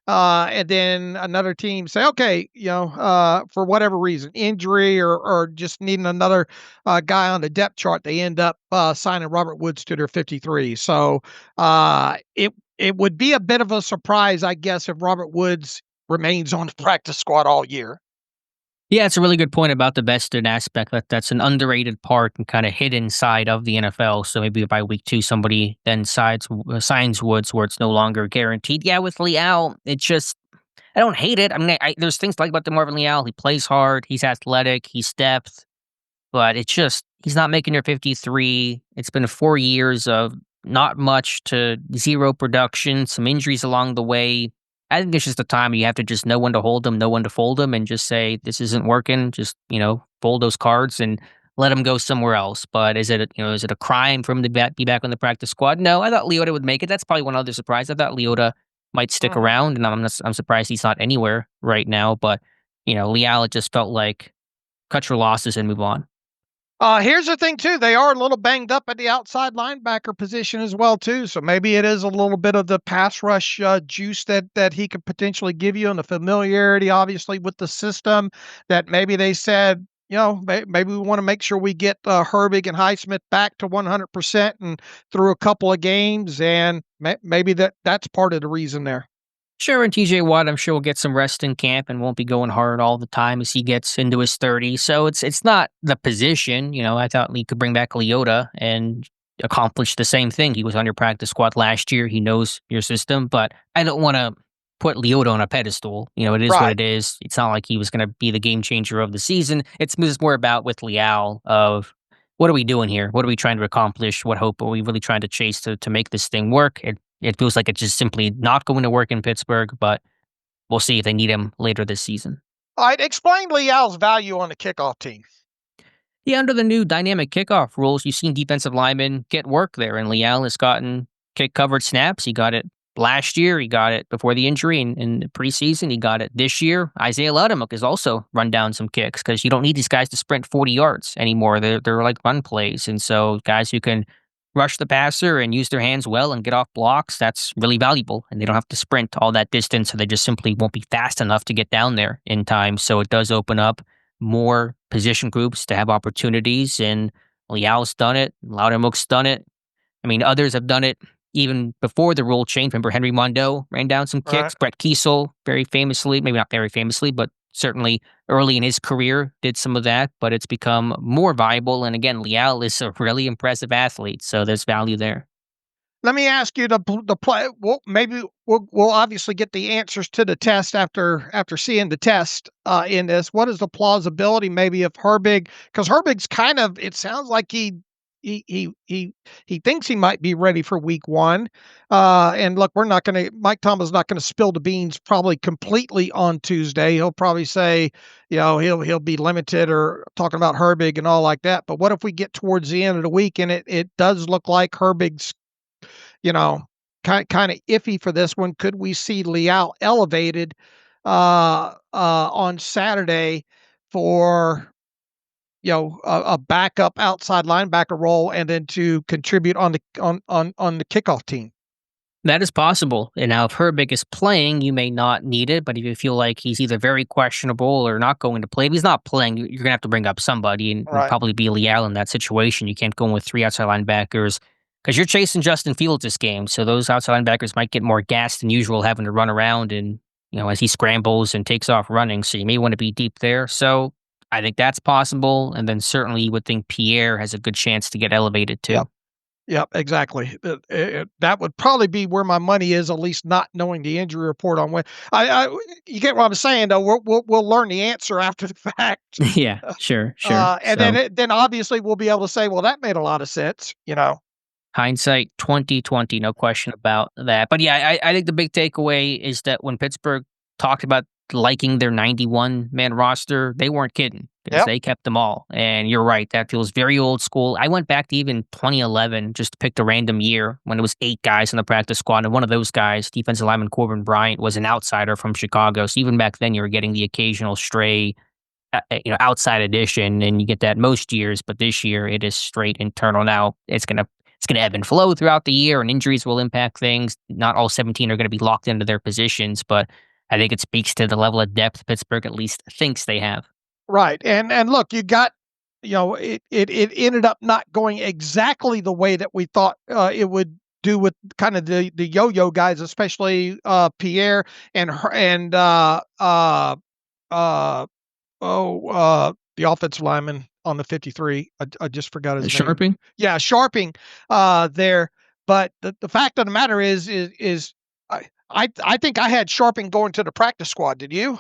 and then another team say, okay, for whatever reason, injury or just needing another guy on the depth chart, they end up signing Robert Woods to their 53. So it would be a bit of a surprise, I guess, if Robert Woods remains on the practice squad all year. Yeah, it's a really good point about the vested aspect. That's an underrated part and kind of hidden side of the NFL. So maybe by week 2, somebody then signs Woods where it's no longer guaranteed. Yeah, with Leal, it's just, I don't hate it. I mean, there's things to like about DeMarvin Leal. He plays hard. He's athletic. He's depth. But it's just, he's not making your 53. It's been 4 years of not much to zero production, some injuries along the way. I think it's just a time you have to just know when to hold them, know when to fold them, and just say, this isn't working. Just, fold those cards and let them go somewhere else. But is it a crime for him to be back on the practice squad? No, I thought Leota would make it. That's probably one other surprise. I thought Leota might stick around, and I'm surprised he's not anywhere right now. But, Leal, it just felt like cut your losses and move on. Here's the thing, too. They are a little banged up at the outside linebacker position as well, too. So maybe it is a little bit of the pass rush juice that he could potentially give you, and the familiarity, obviously, with the system, that maybe they said, maybe we want to make sure we get Herbig and Highsmith back to 100% and through a couple of games, and maybe that's part of the reason there. Sure, and TJ Watt, I'm sure, will get some rest in camp and won't be going hard all the time as he gets into his 30s. So it's not the position. I thought Lee could bring back Leota and accomplish the same thing. He was on your practice squad last year. He knows your system, but I don't want to put Leota on a pedestal. It is what it is. It's not like he was going to be the game changer of the season. It's more about with Leal of, what are we doing here? What are we trying to accomplish? What hope are we really trying to chase to make this thing work? It feels like it's just simply not going to work in Pittsburgh, but we'll see if they need him later this season. All right, explain Leal's value on the kickoff team. Yeah, under the new dynamic kickoff rules, you've seen defensive linemen get work there, and Leal has gotten kick-covered snaps. He got it last year. He got it before the injury in the preseason. He got it this year. Isaiah Loudermilk has also run down some kicks because you don't need these guys to sprint 40 yards anymore. They're like run plays, and so guys who can rush the passer and use their hands well and get off blocks, that's really valuable. And they don't have to sprint all that distance, so they just simply won't be fast enough to get down there in time. So it does open up more position groups to have opportunities, and Leal's done it. Loudermilk's done it. I mean, others have done it even before the rule change. Remember, Henry Mondeau ran down some kicks. Brett Kiesel, very famously, maybe not very famously, but certainly early in his career did some of that, but it's become more viable. And again, Leal is a really impressive athlete, so there's value there. Let me ask you the play. Well, maybe we'll obviously get the answers to the test after seeing the test in this. What is the plausibility maybe of Herbig? Because Herbig's kind of, it sounds like he thinks he might be ready for week one. And look, Mike Tomlin's not gonna spill the beans probably completely on Tuesday. He'll probably say, he'll be limited or talking about Herbig and all like that. But what if we get towards the end of the week and it does look like Herbig's kind of iffy for this one? Could we see Leal elevated on Saturday for a backup outside linebacker role and then to contribute on the kickoff team? That is possible. And now, if Herbig is playing, you may not need it. But if you feel like he's either very questionable or not going to play, if he's not playing, you're going to have to bring up somebody, and Right. probably be Leal in that situation. You can't go in with 3 outside linebackers because you're chasing Justin Fields this game. So those outside linebackers might get more gassed than usual, having to run around and as he scrambles and takes off running. So you may want to be deep there. So I think that's possible. And then certainly you would think Pierre has a good chance to get elevated too. Yep, exactly. That would probably be where my money is, at least not knowing the injury report on when. You get what I'm saying, though. We'll learn the answer after the fact. Yeah, sure. And then obviously we'll be able to say, well, that made a lot of sense. Hindsight 2020, no question about that. But yeah, I think the big takeaway is that when Pittsburgh talked about liking their 91-man roster, they weren't kidding, because they kept them all. And you're right, that feels very old school. I went back to even 2011 just to pick a random year when it was 8 guys in the practice squad, and one of those guys, defensive lineman Corbin Bryant, was an outsider from Chicago. So even back then, you were getting the occasional stray, outside addition, and you get that most years. But this year, it is straight internal. Now it's gonna ebb and flow throughout the year, and injuries will impact things. Not all 17 are going to be locked into their positions, but I think it speaks to the level of depth Pittsburgh at least thinks they have. Right. And look, you got, it ended up not going exactly the way that we thought it would do with kind of the yo-yo guys, especially Pierre and the offensive lineman on the 53. I just forgot his name. Sharping? Yeah, Sharping there. But the fact of the matter is I think I had Sharping going to the practice squad. Did you?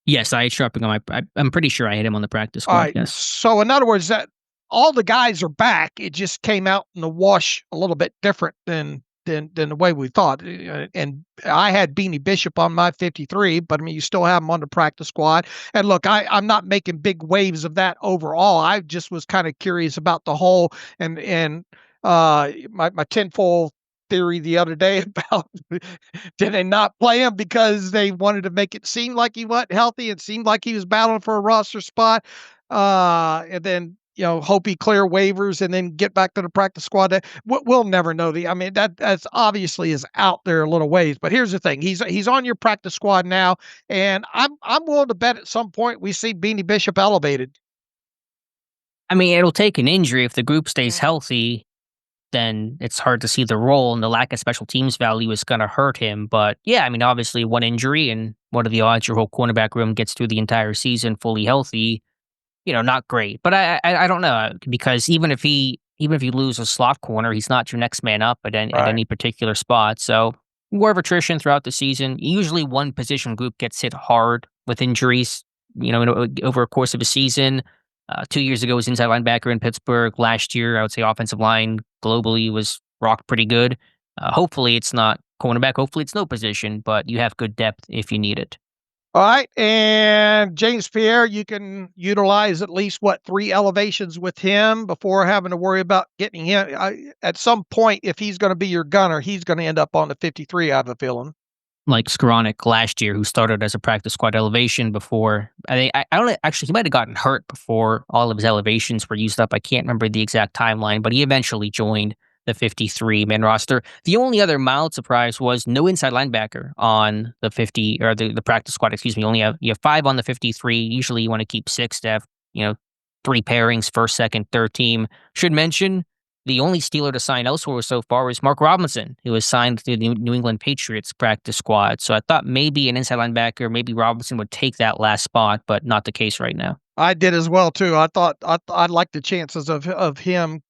Yes, I had Sharping on I'm pretty sure I had him on the practice squad. All right. Yes. So in other words, that all the guys are back. It just came out in the wash a little bit different than the way we thought. And I had Beanie Bishop on my 53, but I mean, you still have him on the practice squad. And look, I'm not making big waves of that overall. I just was kind of curious about the whole and my tenfold theory the other day about did they not play him because they wanted to make it seem like he wasn't healthy and seemed like he was battling for a roster spot, and then hope he clear waivers and then get back to the practice squad. We'll never know. That's obviously is out there a little ways. But here's the thing: he's on your practice squad now, and I'm willing to bet at some point we see Beanie Bishop elevated. I mean, it'll take an injury. If the group stays healthy, then it's hard to see the role, and the lack of special teams value is going to hurt him. But yeah, I mean, obviously one injury, and what are the odds your whole cornerback room gets through the entire season fully healthy? Not great. But I don't know, because even if you lose a slot corner, he's not your next man up at any particular spot. So war of attrition throughout the season. Usually one position group gets hit hard with injuries, over a course of a season. 2 years ago was inside linebacker in Pittsburgh. Last year, I would say offensive line globally was rocked pretty good. Hopefully it's not cornerback. Hopefully it's no position, but you have good depth if you need it. All right. And James Pierre, you can utilize at least 3 elevations with him before having to worry about getting him. At some point, if he's going to be your gunner, he's going to end up on the 53, I have a feeling. Like Skoranek last year, who started as a practice squad elevation before. I don't know, actually, he might have gotten hurt before all of his elevations were used up. I can't remember the exact timeline, but he eventually joined the 53-man roster. The only other mild surprise was no inside linebacker on the 50 or the practice squad. Excuse me. You have 5 on the 53. Usually, you want to keep 6 to have 3 pairings, first, second, third team. Should mention The only Steeler to sign elsewhere so far is Mark Robinson, who was signed to the New England Patriots practice squad. So I thought maybe an inside linebacker, maybe Robinson would take that last spot, but not the case right now. I did as well too. I thought I liked the chances of him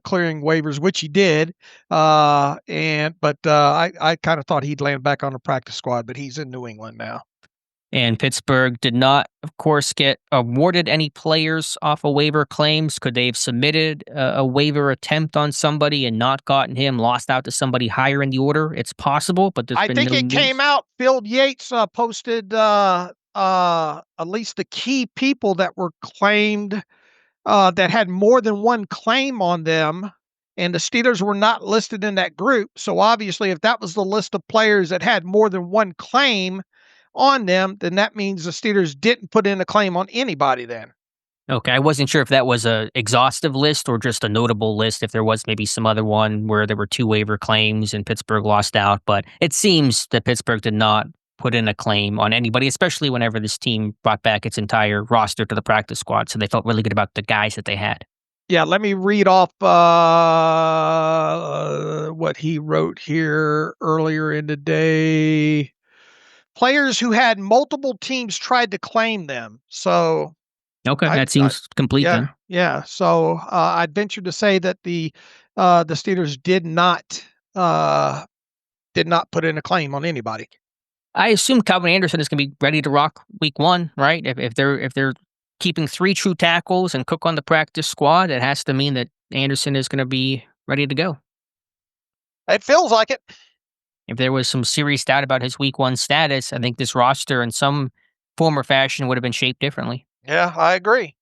clearing waivers, which he did. I kind of thought he'd land back on the practice squad, but he's in New England now. And Pittsburgh did not, of course, get awarded any players off of waiver claims. Could they have submitted a waiver attempt on somebody and not gotten him, lost out to somebody higher in the order? It's possible, but I think it came out. Phil Yates posted at least the key people that were claimed that had more than one claim on them, and the Steelers were not listed in that group. So obviously, if that was the list of players that had more than one claim on them, then that means the Steelers didn't put in a claim on anybody then. Okay, I wasn't sure if that was a exhaustive list or just a notable list, if there was maybe some other one where there were 2 waiver claims and Pittsburgh lost out, but it seems that Pittsburgh did not put in a claim on anybody, especially whenever this team brought back its entire roster to the practice squad, so they felt really good about the guys that they had. Yeah, let me read off what he wrote here earlier in the day. Players who had multiple teams tried to claim them. So, okay, that seems complete then. Yeah. So I'd venture to say that the Steelers did not put in a claim on anybody. I assume Calvin Anderson is going to be ready to rock week 1, right? If they're keeping 3 true tackles and Cook on the practice squad, it has to mean that Anderson is going to be ready to go. It feels like it. If there was some serious doubt about his week 1 status, I think this roster in some form or fashion would have been shaped differently. Yeah, I agree.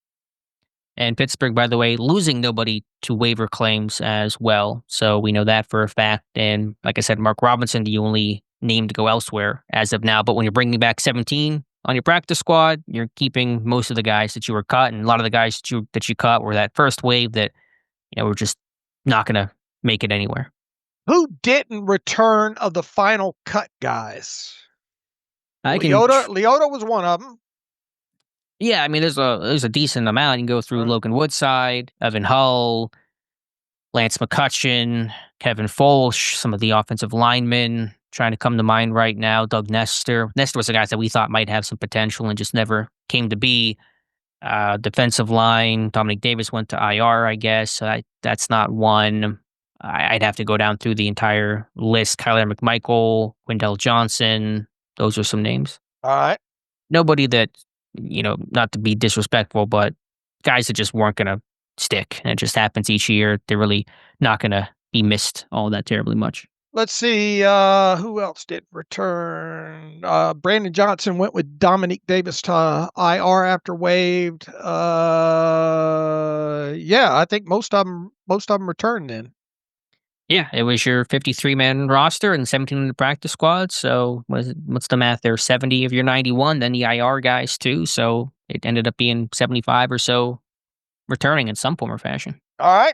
And Pittsburgh, by the way, losing nobody to waiver claims as well. So we know that for a fact. And like I said, Mark Robinson, the only name to go elsewhere as of now. But when you're bringing back 17 on your practice squad, you're keeping most of the guys that you were cut. And a lot of the guys that you cut were that first wave that, were just not going to make it anywhere. Who didn't return of the final cut guys? Leota was one of them. Yeah, I mean, there's a decent amount. You can go through Logan Woodside, Evan Hull, Lance McCutcheon, Kevin Folsch, some of the offensive linemen trying to come to mind right now. Doug Nestor. Nestor was a guy that we thought might have some potential and just never came to be. Defensive line, Dominic Davis went to IR, I guess. So that's not one. I'd have to go down through the entire list. Kyler McMichael, Wendell Johnson. Those are some names. All right. Nobody that, not to be disrespectful, but guys that just weren't going to stick. And it just happens each year. They're really not going to be missed all that terribly much. Let's see. Who else did return? Brandon Johnson went with Dominic Davis to IR after waived. Yeah, I think most of them returned then. Yeah, it was your 53-man roster and 17 in the practice squad. So what's the math there? 70 of your 91, then the IR guys too. So it ended up being 75 or so returning in some form or fashion. All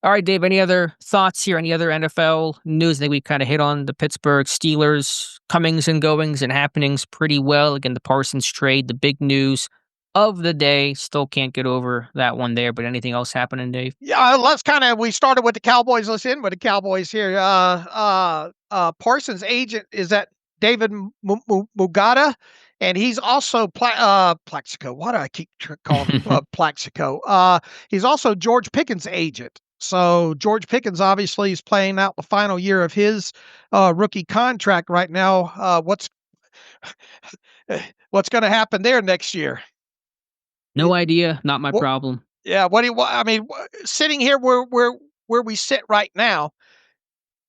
right, Dave, any other thoughts here? Any other NFL news? I think we kind of hit on the Pittsburgh Steelers comings and goings and happenings pretty well. Again, the Parsons trade, the big news of the day. Still can't get over that one there, but anything else happening, Dave? Yeah, we started with the Cowboys. Let's end with the Cowboys here. Parsons' agent is that David Mugata, and he's also Plaxico. Why do I keep calling him Plaxico? He's also George Pickens' agent. So George Pickens obviously is playing out the final year of his rookie contract right now. What's going to happen there next year? No idea. Not my problem. Yeah. I mean, sitting here where we sit right now,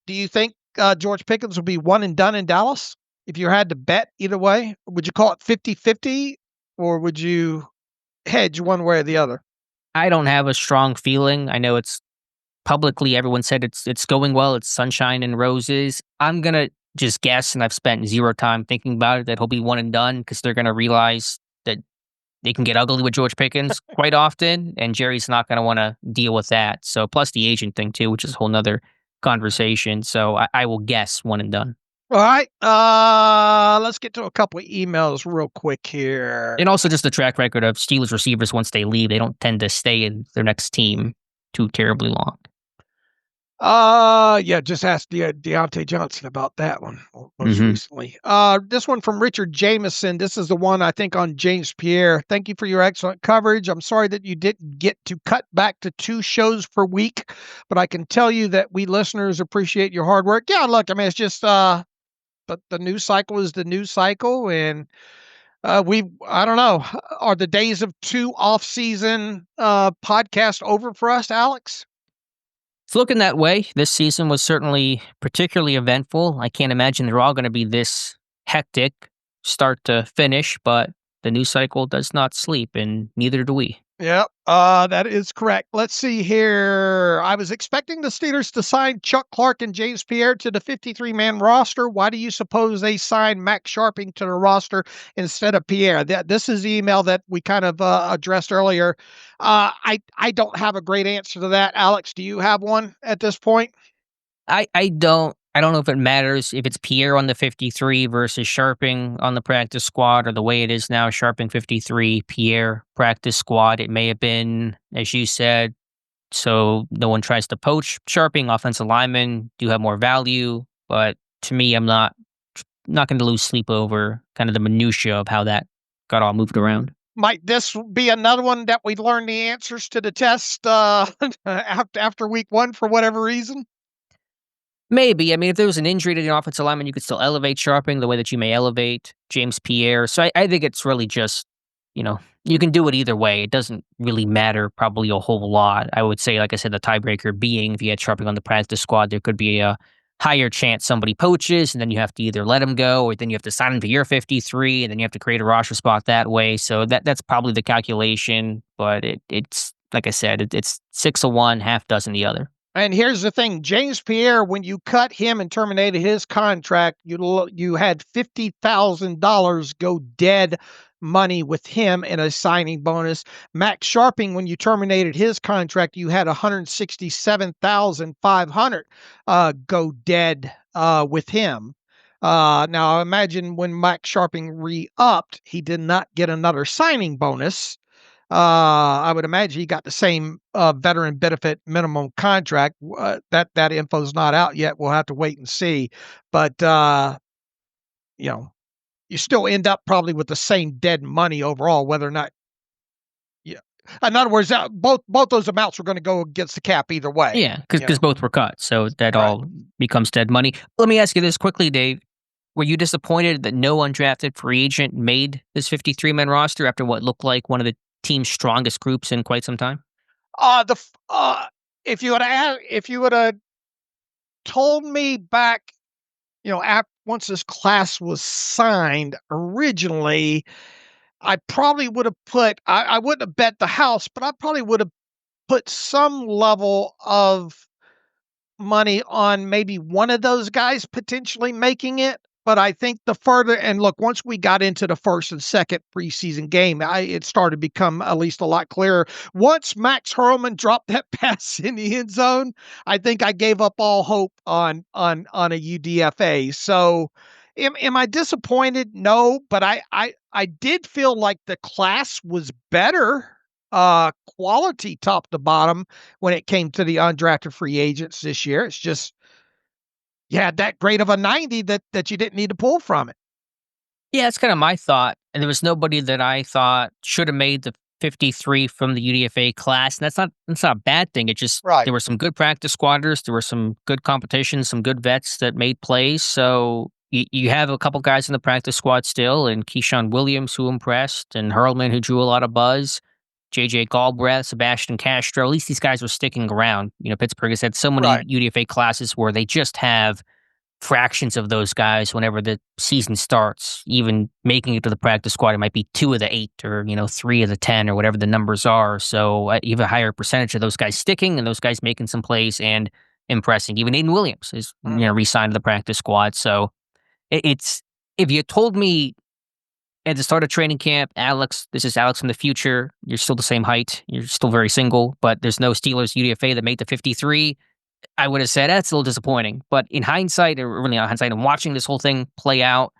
do you think George Pickens will be one and done in Dallas? If you had to bet either way, would you call it 50-50 or would you hedge one way or the other? I don't have a strong feeling. I know it's publicly, everyone said it's going well. It's sunshine and roses. I'm going to just guess, and I've spent zero time thinking about it, that he'll be one and done because they're going to realize that they can get ugly with George Pickens quite often, and Jerry's not going to want to deal with that. So plus the agent thing too, which is a whole nother conversation. So I will guess one and done. All right. Let's get to a couple of emails real quick here. And also just the track record of Steelers receivers, once they leave, they don't tend to stay in their next team too terribly long. Yeah, just ask Deontay Johnson about that one most Mm-hmm. recently. This one from Richard Jameson. This is the one I think on James Pierre. Thank you for your excellent coverage. I'm sorry that you didn't get to cut back to 2 shows per week, but I can tell you that we listeners appreciate your hard work. Yeah, look, I mean, it's just the news cycle is the news cycle, and I don't know, are the days of 2 off-season podcasts over for us, Alex? It's looking that way. This season was certainly particularly eventful. I can't imagine they're all going to be this hectic start to finish, but the news cycle does not sleep, and neither do we. Yep, that is correct. Let's see here. I was expecting the Steelers to sign Chuck Clark and James Pierre to the 53-man roster. Why do you suppose they signed Max Sharping to the roster instead of Pierre? This is the email that we kind of addressed earlier. I don't have a great answer to that. Alex, do you have one at this point? I don't know if it matters if it's Pierre on the 53 versus Sharping on the practice squad, or the way it is now, Sharping 53, Pierre practice squad. It may have been, as you said, so no one tries to poach Sharping. Offensive linemen do have more value, but to me, I'm not going to lose sleep over kind of the minutia of how that got all moved around. Might this be another one that we learn the answers to the test after week 1 for whatever reason? Maybe. I mean, if there was an injury to the offensive lineman, you could still elevate Sharping the way that you may elevate James Pierre. So I think it's really just, you can do it either way. It doesn't really matter probably a whole lot. I would say, like I said, the tiebreaker being if you had Sharping on the practice squad, there could be a higher chance somebody poaches, and then you have to either let him go, or then you have to sign him to your 53, and then you have to create a roster spot that way. So that's probably the calculation. But it's like I said, it's 6 of one, half dozen the other. And here's the thing, James Pierre, when you cut him and terminated his contract, you had $50,000 go dead money with him in a signing bonus. Max Sharping, when you terminated his contract, you had $167,500 go dead with him. Now imagine when Max Sharping re-upped, he did not get another signing bonus. I would imagine he got the same veteran benefit minimum contract. That info's not out yet. We'll have to wait and see. But you still end up probably with the same dead money overall, whether or not. Yeah. In other words, both those amounts were going to go against the cap either way. Yeah, because both were cut, so that Right. all becomes dead money. Let me ask you this quickly, Dave. Were you disappointed that no undrafted free agent made this 53-man roster after what looked like one of the team's strongest groups in quite some time? If you would have told me back, once this class was signed originally, I probably would have I wouldn't have bet the house, but I probably would have put some level of money on maybe one of those guys potentially making it. But I think once we got into the first and second preseason game, it started to become at least a lot clearer. Once Max Hurlman dropped that pass in the end zone, I think I gave up all hope on a UDFA. So am I disappointed? No, but I did feel like the class was better, quality top to bottom when it came to the undrafted free agents this year. It's just, you had that great of a 90 that you didn't need to pull from it. Yeah, that's kind of my thought. And there was nobody that I thought should have made the 53 from the UDFA class. And that's not a bad thing. It just, Right. There were some good practice squatters. There were some good competition, some good vets that made plays. So you have a couple guys in the practice squad still, and Keyshawn Williams, who impressed, and Hurlman, who drew a lot of buzz. JJ Galbraith, Sebastian Castro. At least these guys were sticking around. Pittsburgh has had so many Right. UDFA classes where they just have fractions of those guys whenever the season starts. Even making it to the practice squad, it might be 2 of the 8 or 3 of the 10 or whatever the numbers are. So you have a higher percentage of those guys sticking and those guys making some plays and impressing. Even Aiden Williams is re-signed to the practice squad. So it's, if you told me at the start of training camp, Alex, this is Alex from the future, you're still the same height, you're still very single, but there's no Steelers UDFA that made the 53, I would have said that's a little disappointing. But in hindsight, or really not hindsight, and watching this whole thing play out,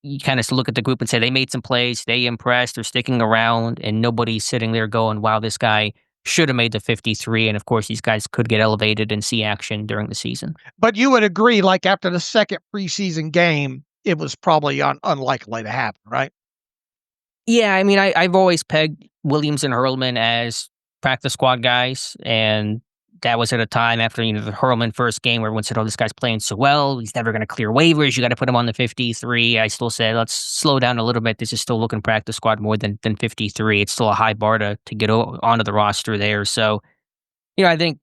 you kind of look at the group and say they made some plays, they impressed, they're sticking around, and nobody's sitting there going, wow, this guy should have made the 53. And of course, these guys could get elevated and see action during the season. But you would agree, like after the second preseason game, it was probably unlikely to happen, right? Yeah, I mean, I've always pegged Williams and Hurlman as practice squad guys, and that was at a time after, the Hurlman first game where everyone said, oh, this guy's playing so well, he's never going to clear waivers, you got to put him on the 53. I still said, let's slow down a little bit. This is still looking practice squad more than 53. It's still a high bar to get onto the roster there. So, I think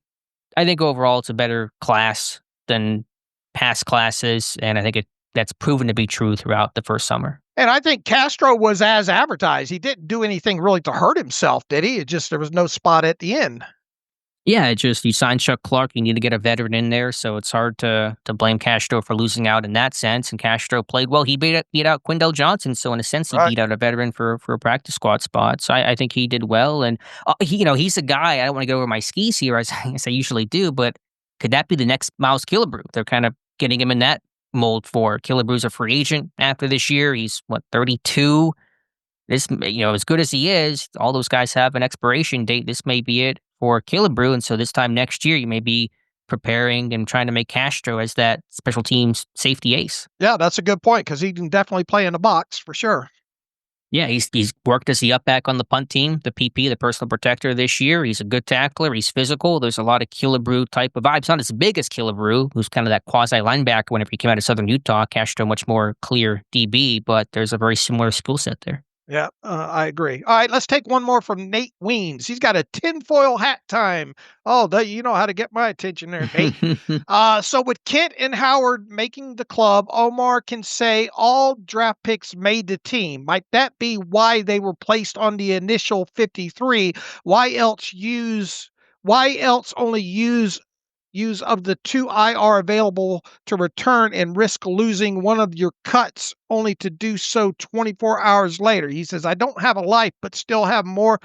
overall it's a better class than past classes, and I think that's proven to be true throughout the first summer. And I think Castro was as advertised. He didn't do anything really to hurt himself, did he? It just, there was no spot at the end. Yeah, it just, you signed Chuck Clark, you need to get a veteran in there, so it's hard to blame Castro for losing out in that sense. And Castro played well. He beat out Quindell Johnson, so in a sense, he beat out a veteran for a practice squad spot. So I think he did well. And he's a guy. I don't want to get over my skis here, as I usually do, but could that be the next Miles Killebrew? They're kind of getting him in that mold for. Killebrew's a free agent after this year. He's 32. This, as good as he is, all those guys have an expiration date. This may be it for Killebrew, and so this time next year, you may be preparing and trying to make Castro as that special teams safety ace. Yeah, that's a good point, because he can definitely play in the box for sure. Yeah, he's worked as the up back on the punt team, the PP, the personal protector this year. He's a good tackler. He's physical. There's a lot of Killebrew type of vibes. Not as big as Killebrew, who's kind of that quasi linebacker whenever he came out of Southern Utah. Castro, much more clear DB, but there's a very similar skill set there. Yeah, I agree. All right, let's take one more from Nate Weens. He's got a tinfoil hat time. Oh, you know how to get my attention there, Nate. So with Kent and Howard making the club, Omar can say all draft picks made the team. Might that be why they were placed on the initial 53? Why else only use of the 2 IR available to return and risk losing one of your cuts only to do so 24 hours later? He says, I don't have a life, but still have more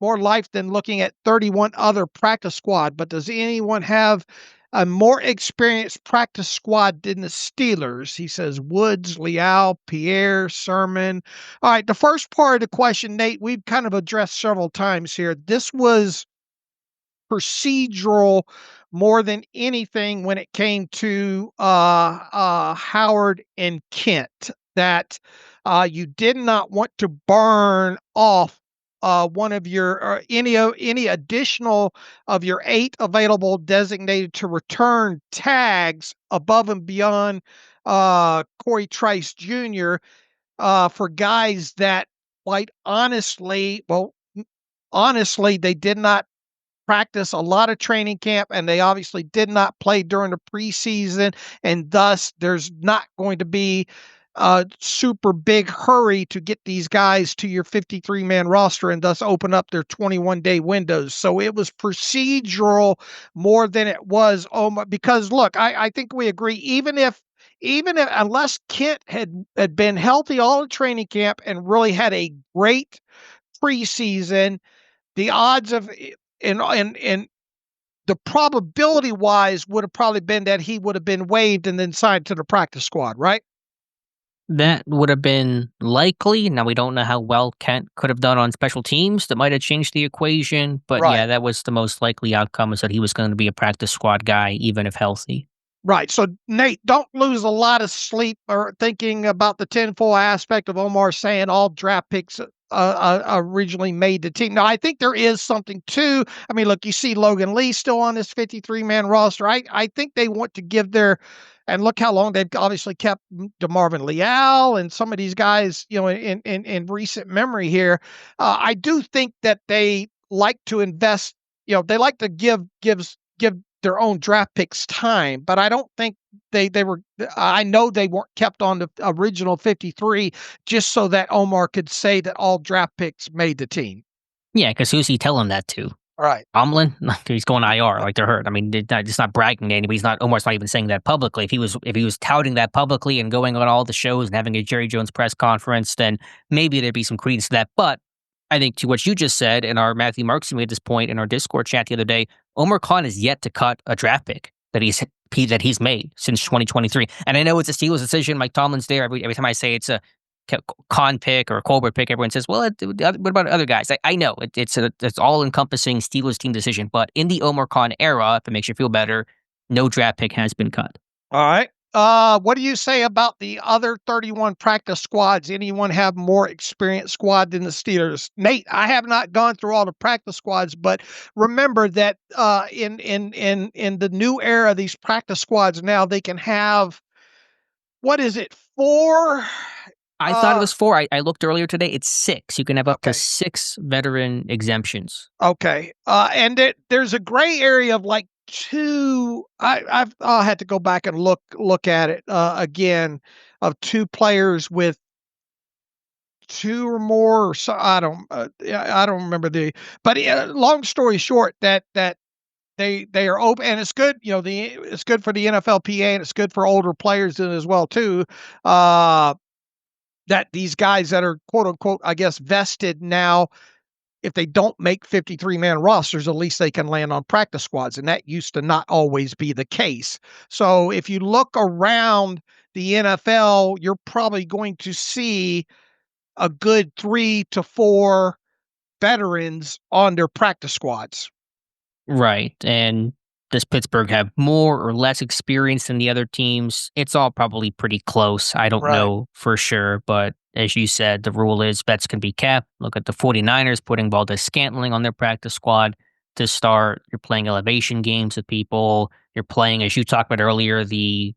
life than looking at 31 other practice squad. But does anyone have a more experienced practice squad than the Steelers? He says, Woods, Leal, Pierre, Sermon. All right, the first part of the question, Nate, we've kind of addressed several times here. This was procedural more than anything when it came to Howard and Kent, that you did not want to burn off one of your any additional of your 8 available designated to return tags above and beyond Corey Trice Jr. For guys that, quite honestly, they did not practice a lot of training camp, and they obviously did not play during the preseason, and thus there's not going to be a super big hurry to get these guys to your 53-man roster and thus open up their 21-day windows. So it was procedural more than it was, because look, I think we agree, even if unless Kent had been healthy all the training camp and really had a great preseason, the odds of and the probability wise would have probably been that he would have been waived and then signed to the practice squad, right? That would have been likely. Now, we don't know how well Kent could have done on special teams. That might have changed the equation. But yeah, that was the most likely outcome, is that he was going to be a practice squad guy, even if healthy. Right. So, Nate, don't lose a lot of sleep or thinking about the tinfoil aspect of Omar saying all draft picks originally made the team. Now, I think there is something to, I mean, look, you see Logan Lee still on this 53-man roster. I think they want to give and look how long they've obviously kept DeMarvin Leal and some of these guys, in recent memory here. I do think that they like to invest, they like to give their own draft picks time, but I don't think I know they weren't kept on the original 53 just so that Omar could say that all draft picks made the team. Yeah, because who's he telling that to? All right. Tomlin? He's going IR, like they're hurt. I mean, it's not bragging to anybody. Omar's not even saying that publicly. If he was touting that publicly and going on all the shows and having a Jerry Jones press conference, then maybe there'd be some credence to that. But I think to what you just said, and our Matthew Marks made this point in our Discord chat the other day, Omar Khan has yet to cut a draft pick that he's made since 2023. And I know it's a Steelers decision. Mike Tomlin's there. Every time I say it's a Con pick or Colbert pick, everyone says, well, what about other guys? I know it's all-encompassing Steelers team decision, but in the Omar Khan era, if it makes you feel better, no draft pick has been cut. All right. What do you say about the other 31 practice squads? Anyone have more experienced squad than the Steelers? Nate, I have not gone through all the practice squads, but remember that in the new era, these practice squads now they can have, what is it, 4? I thought it was 4. I looked earlier today. It's 6. You can have up to Okay. 6 veteran exemptions. Okay. And there's a gray area of like 2. I'll have to go back and look at it again, of 2 players with 2 or more. Or so I don't remember but long story short, that they are open, and it's good. It's good for the NFLPA, and it's good for older players as well too. That these guys that are quote unquote, I guess, vested now, if they don't make 53-man rosters, at least they can land on practice squads. And that used to not always be the case. So if you look around the NFL, you're probably going to see a good 3 to 4 veterans on their practice squads. Right. And does Pittsburgh have more or less experience than the other teams? It's all probably pretty close. I don't Right. know for sure, but as you said, the rule is bets can be kept. Look at the 49ers putting Valdes-Scantling on their practice squad to start. You're playing elevation games with people. You're playing, as you talked about earlier, the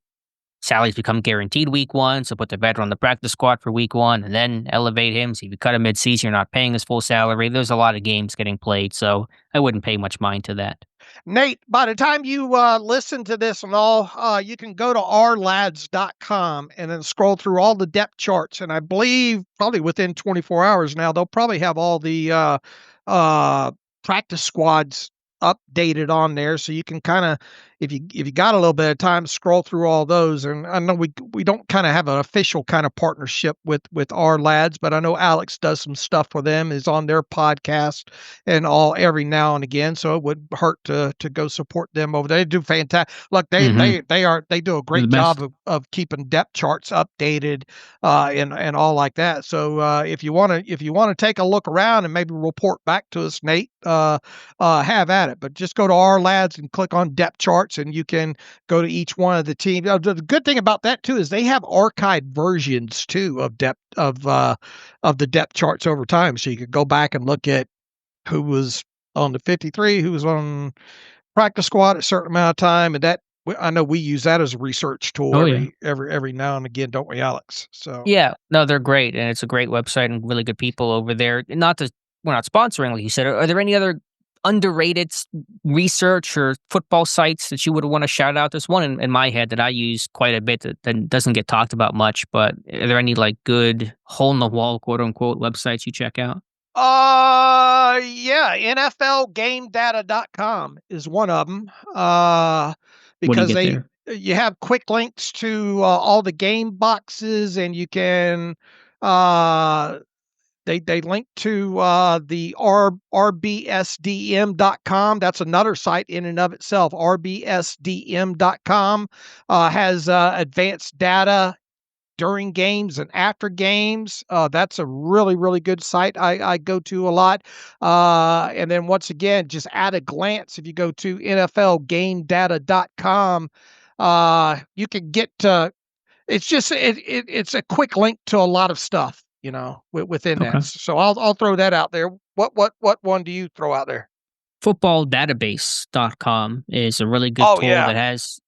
salaries become guaranteed week 1, so put the veteran on the practice squad for week 1 and then elevate him. So if you cut him mid-season, you're not paying his full salary. There's a lot of games getting played, so I wouldn't pay much mind to that. Nate, by the time you listen to this and all, you can go to rlads.com and then scroll through all the depth charts. And I believe probably within 24 hours now, they'll probably have all the practice squads updated on there. So you can kind of, if you got a little bit of time, scroll through all those. And I know we don't kind of have an official kind of partnership with our lads, but I know Alex does some stuff for them, is on their podcast and all every now and again. So it would hurt to go support them over there. They do fantastic. Look, they do a great job of keeping depth charts updated and all like that. So if you want to take a look around and maybe report back to us, Nate, have at it. But just go to our lads and click on depth charts, and you can go to each one of the teams. The good thing about that too is they have archived versions too of the depth charts over time, so you could go back and look at who was on the 53, who was on practice squad a certain amount of time, and that I know we use that as a research tool every now and again, don't we, Alex? So yeah, no, they're great, and it's a great website and really good people over there. We're not sponsoring, like you said. Are there any other underrated research or football sites that you would want to shout out? There's one in my head that I use quite a bit that doesn't get talked about much, but are there any like good hole in the wall, quote unquote, websites you check out? Yeah, NFLGameData.com is one of them. What Because do you get there? you have quick links to all the game boxes, and you can they link to the rbsdm.com. That's another site in and of itself. rbsdm.com has advanced data during games and after games. That's a really, really good site I go to a lot. And then once again, just at a glance, if you go to NFLGameData.com, you can get to, it's a quick link to a lot of stuff, within Okay. that. So I'll throw that out there. What one do you throw out there? Footballdatabase.com is a really good tool that has,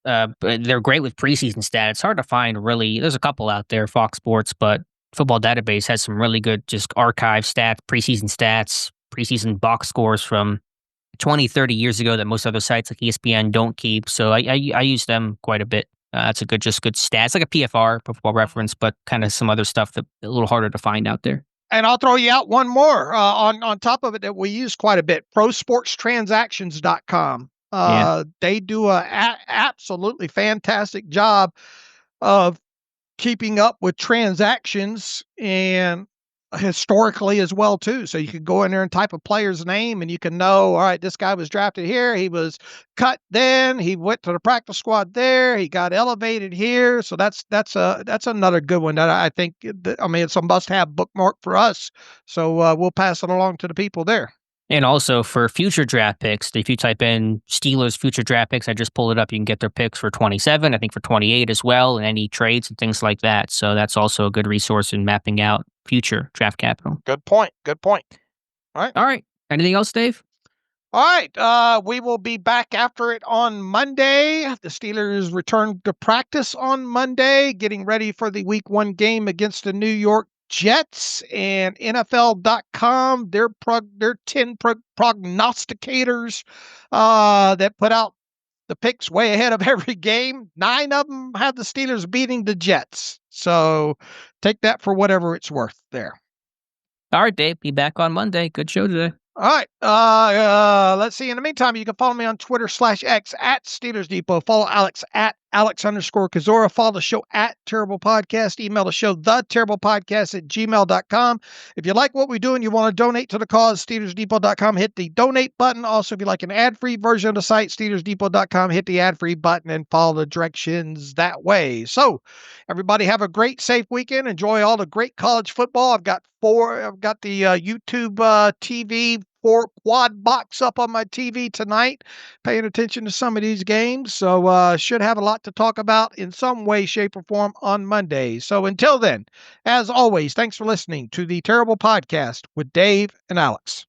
they're great with preseason stats. It's hard to find really. There's a couple out there, Fox Sports, but Football Database has some really good just archive stats, preseason box scores from 20, 30 years ago that most other sites like ESPN don't keep. So I use them quite a bit. It's good stats, like a PFR, Football Reference, but kind of some other stuff that a little harder to find out there. And I'll throw you out one more on top of it that we use quite a bit, prosportstransactions.com. They do a absolutely fantastic job of keeping up with transactions, and historically as well too. So you can go in there and type a player's name and you can know, all right, this guy was drafted here. He was cut then. He went to the practice squad there. He got elevated here. So that's another good one that I think, it's a must-have bookmark for us. So we'll pass it along to the people there. And also for future draft picks, if you type in Steelers future draft picks, I just pulled it up. You can get their picks for 27, I think for 28 as well, and any trades and things like that. So that's also a good resource in mapping out future draft capital. Good point. Good point. All right. Anything else, Dave? All right. We will be back after it on Monday. The Steelers return to practice on Monday, getting ready for the Week 1 game against the New York Jets. And NFL.com, their 10 prognosticators that put out the picks way ahead of every game. 9 of them have the Steelers beating the Jets. So take that for whatever it's worth there. All right, Dave. Be back on Monday. Good show today. All right. Let's see. In the meantime, you can follow me on Twitter /X at Steelers Depot. Follow Alex at Alex_Kozora. Follow the show at Terrible Podcast. Email the show, theterriblepodcast@gmail.com. If you like what we do and you want to donate to the cause, SteelersDepot.com, hit the donate button. Also, if you like an ad-free version of the site, SteelersDepot.com, hit the ad-free button and follow the directions that way. So, everybody have a great, safe weekend. Enjoy all the great college football. I've got the YouTube TV 4 quad box up on my TV tonight, paying attention to some of these games. So should have a lot to talk about in some way, shape, or form on Monday. So until then, as always, thanks for listening to the Terrible Podcast with Dave and Alex.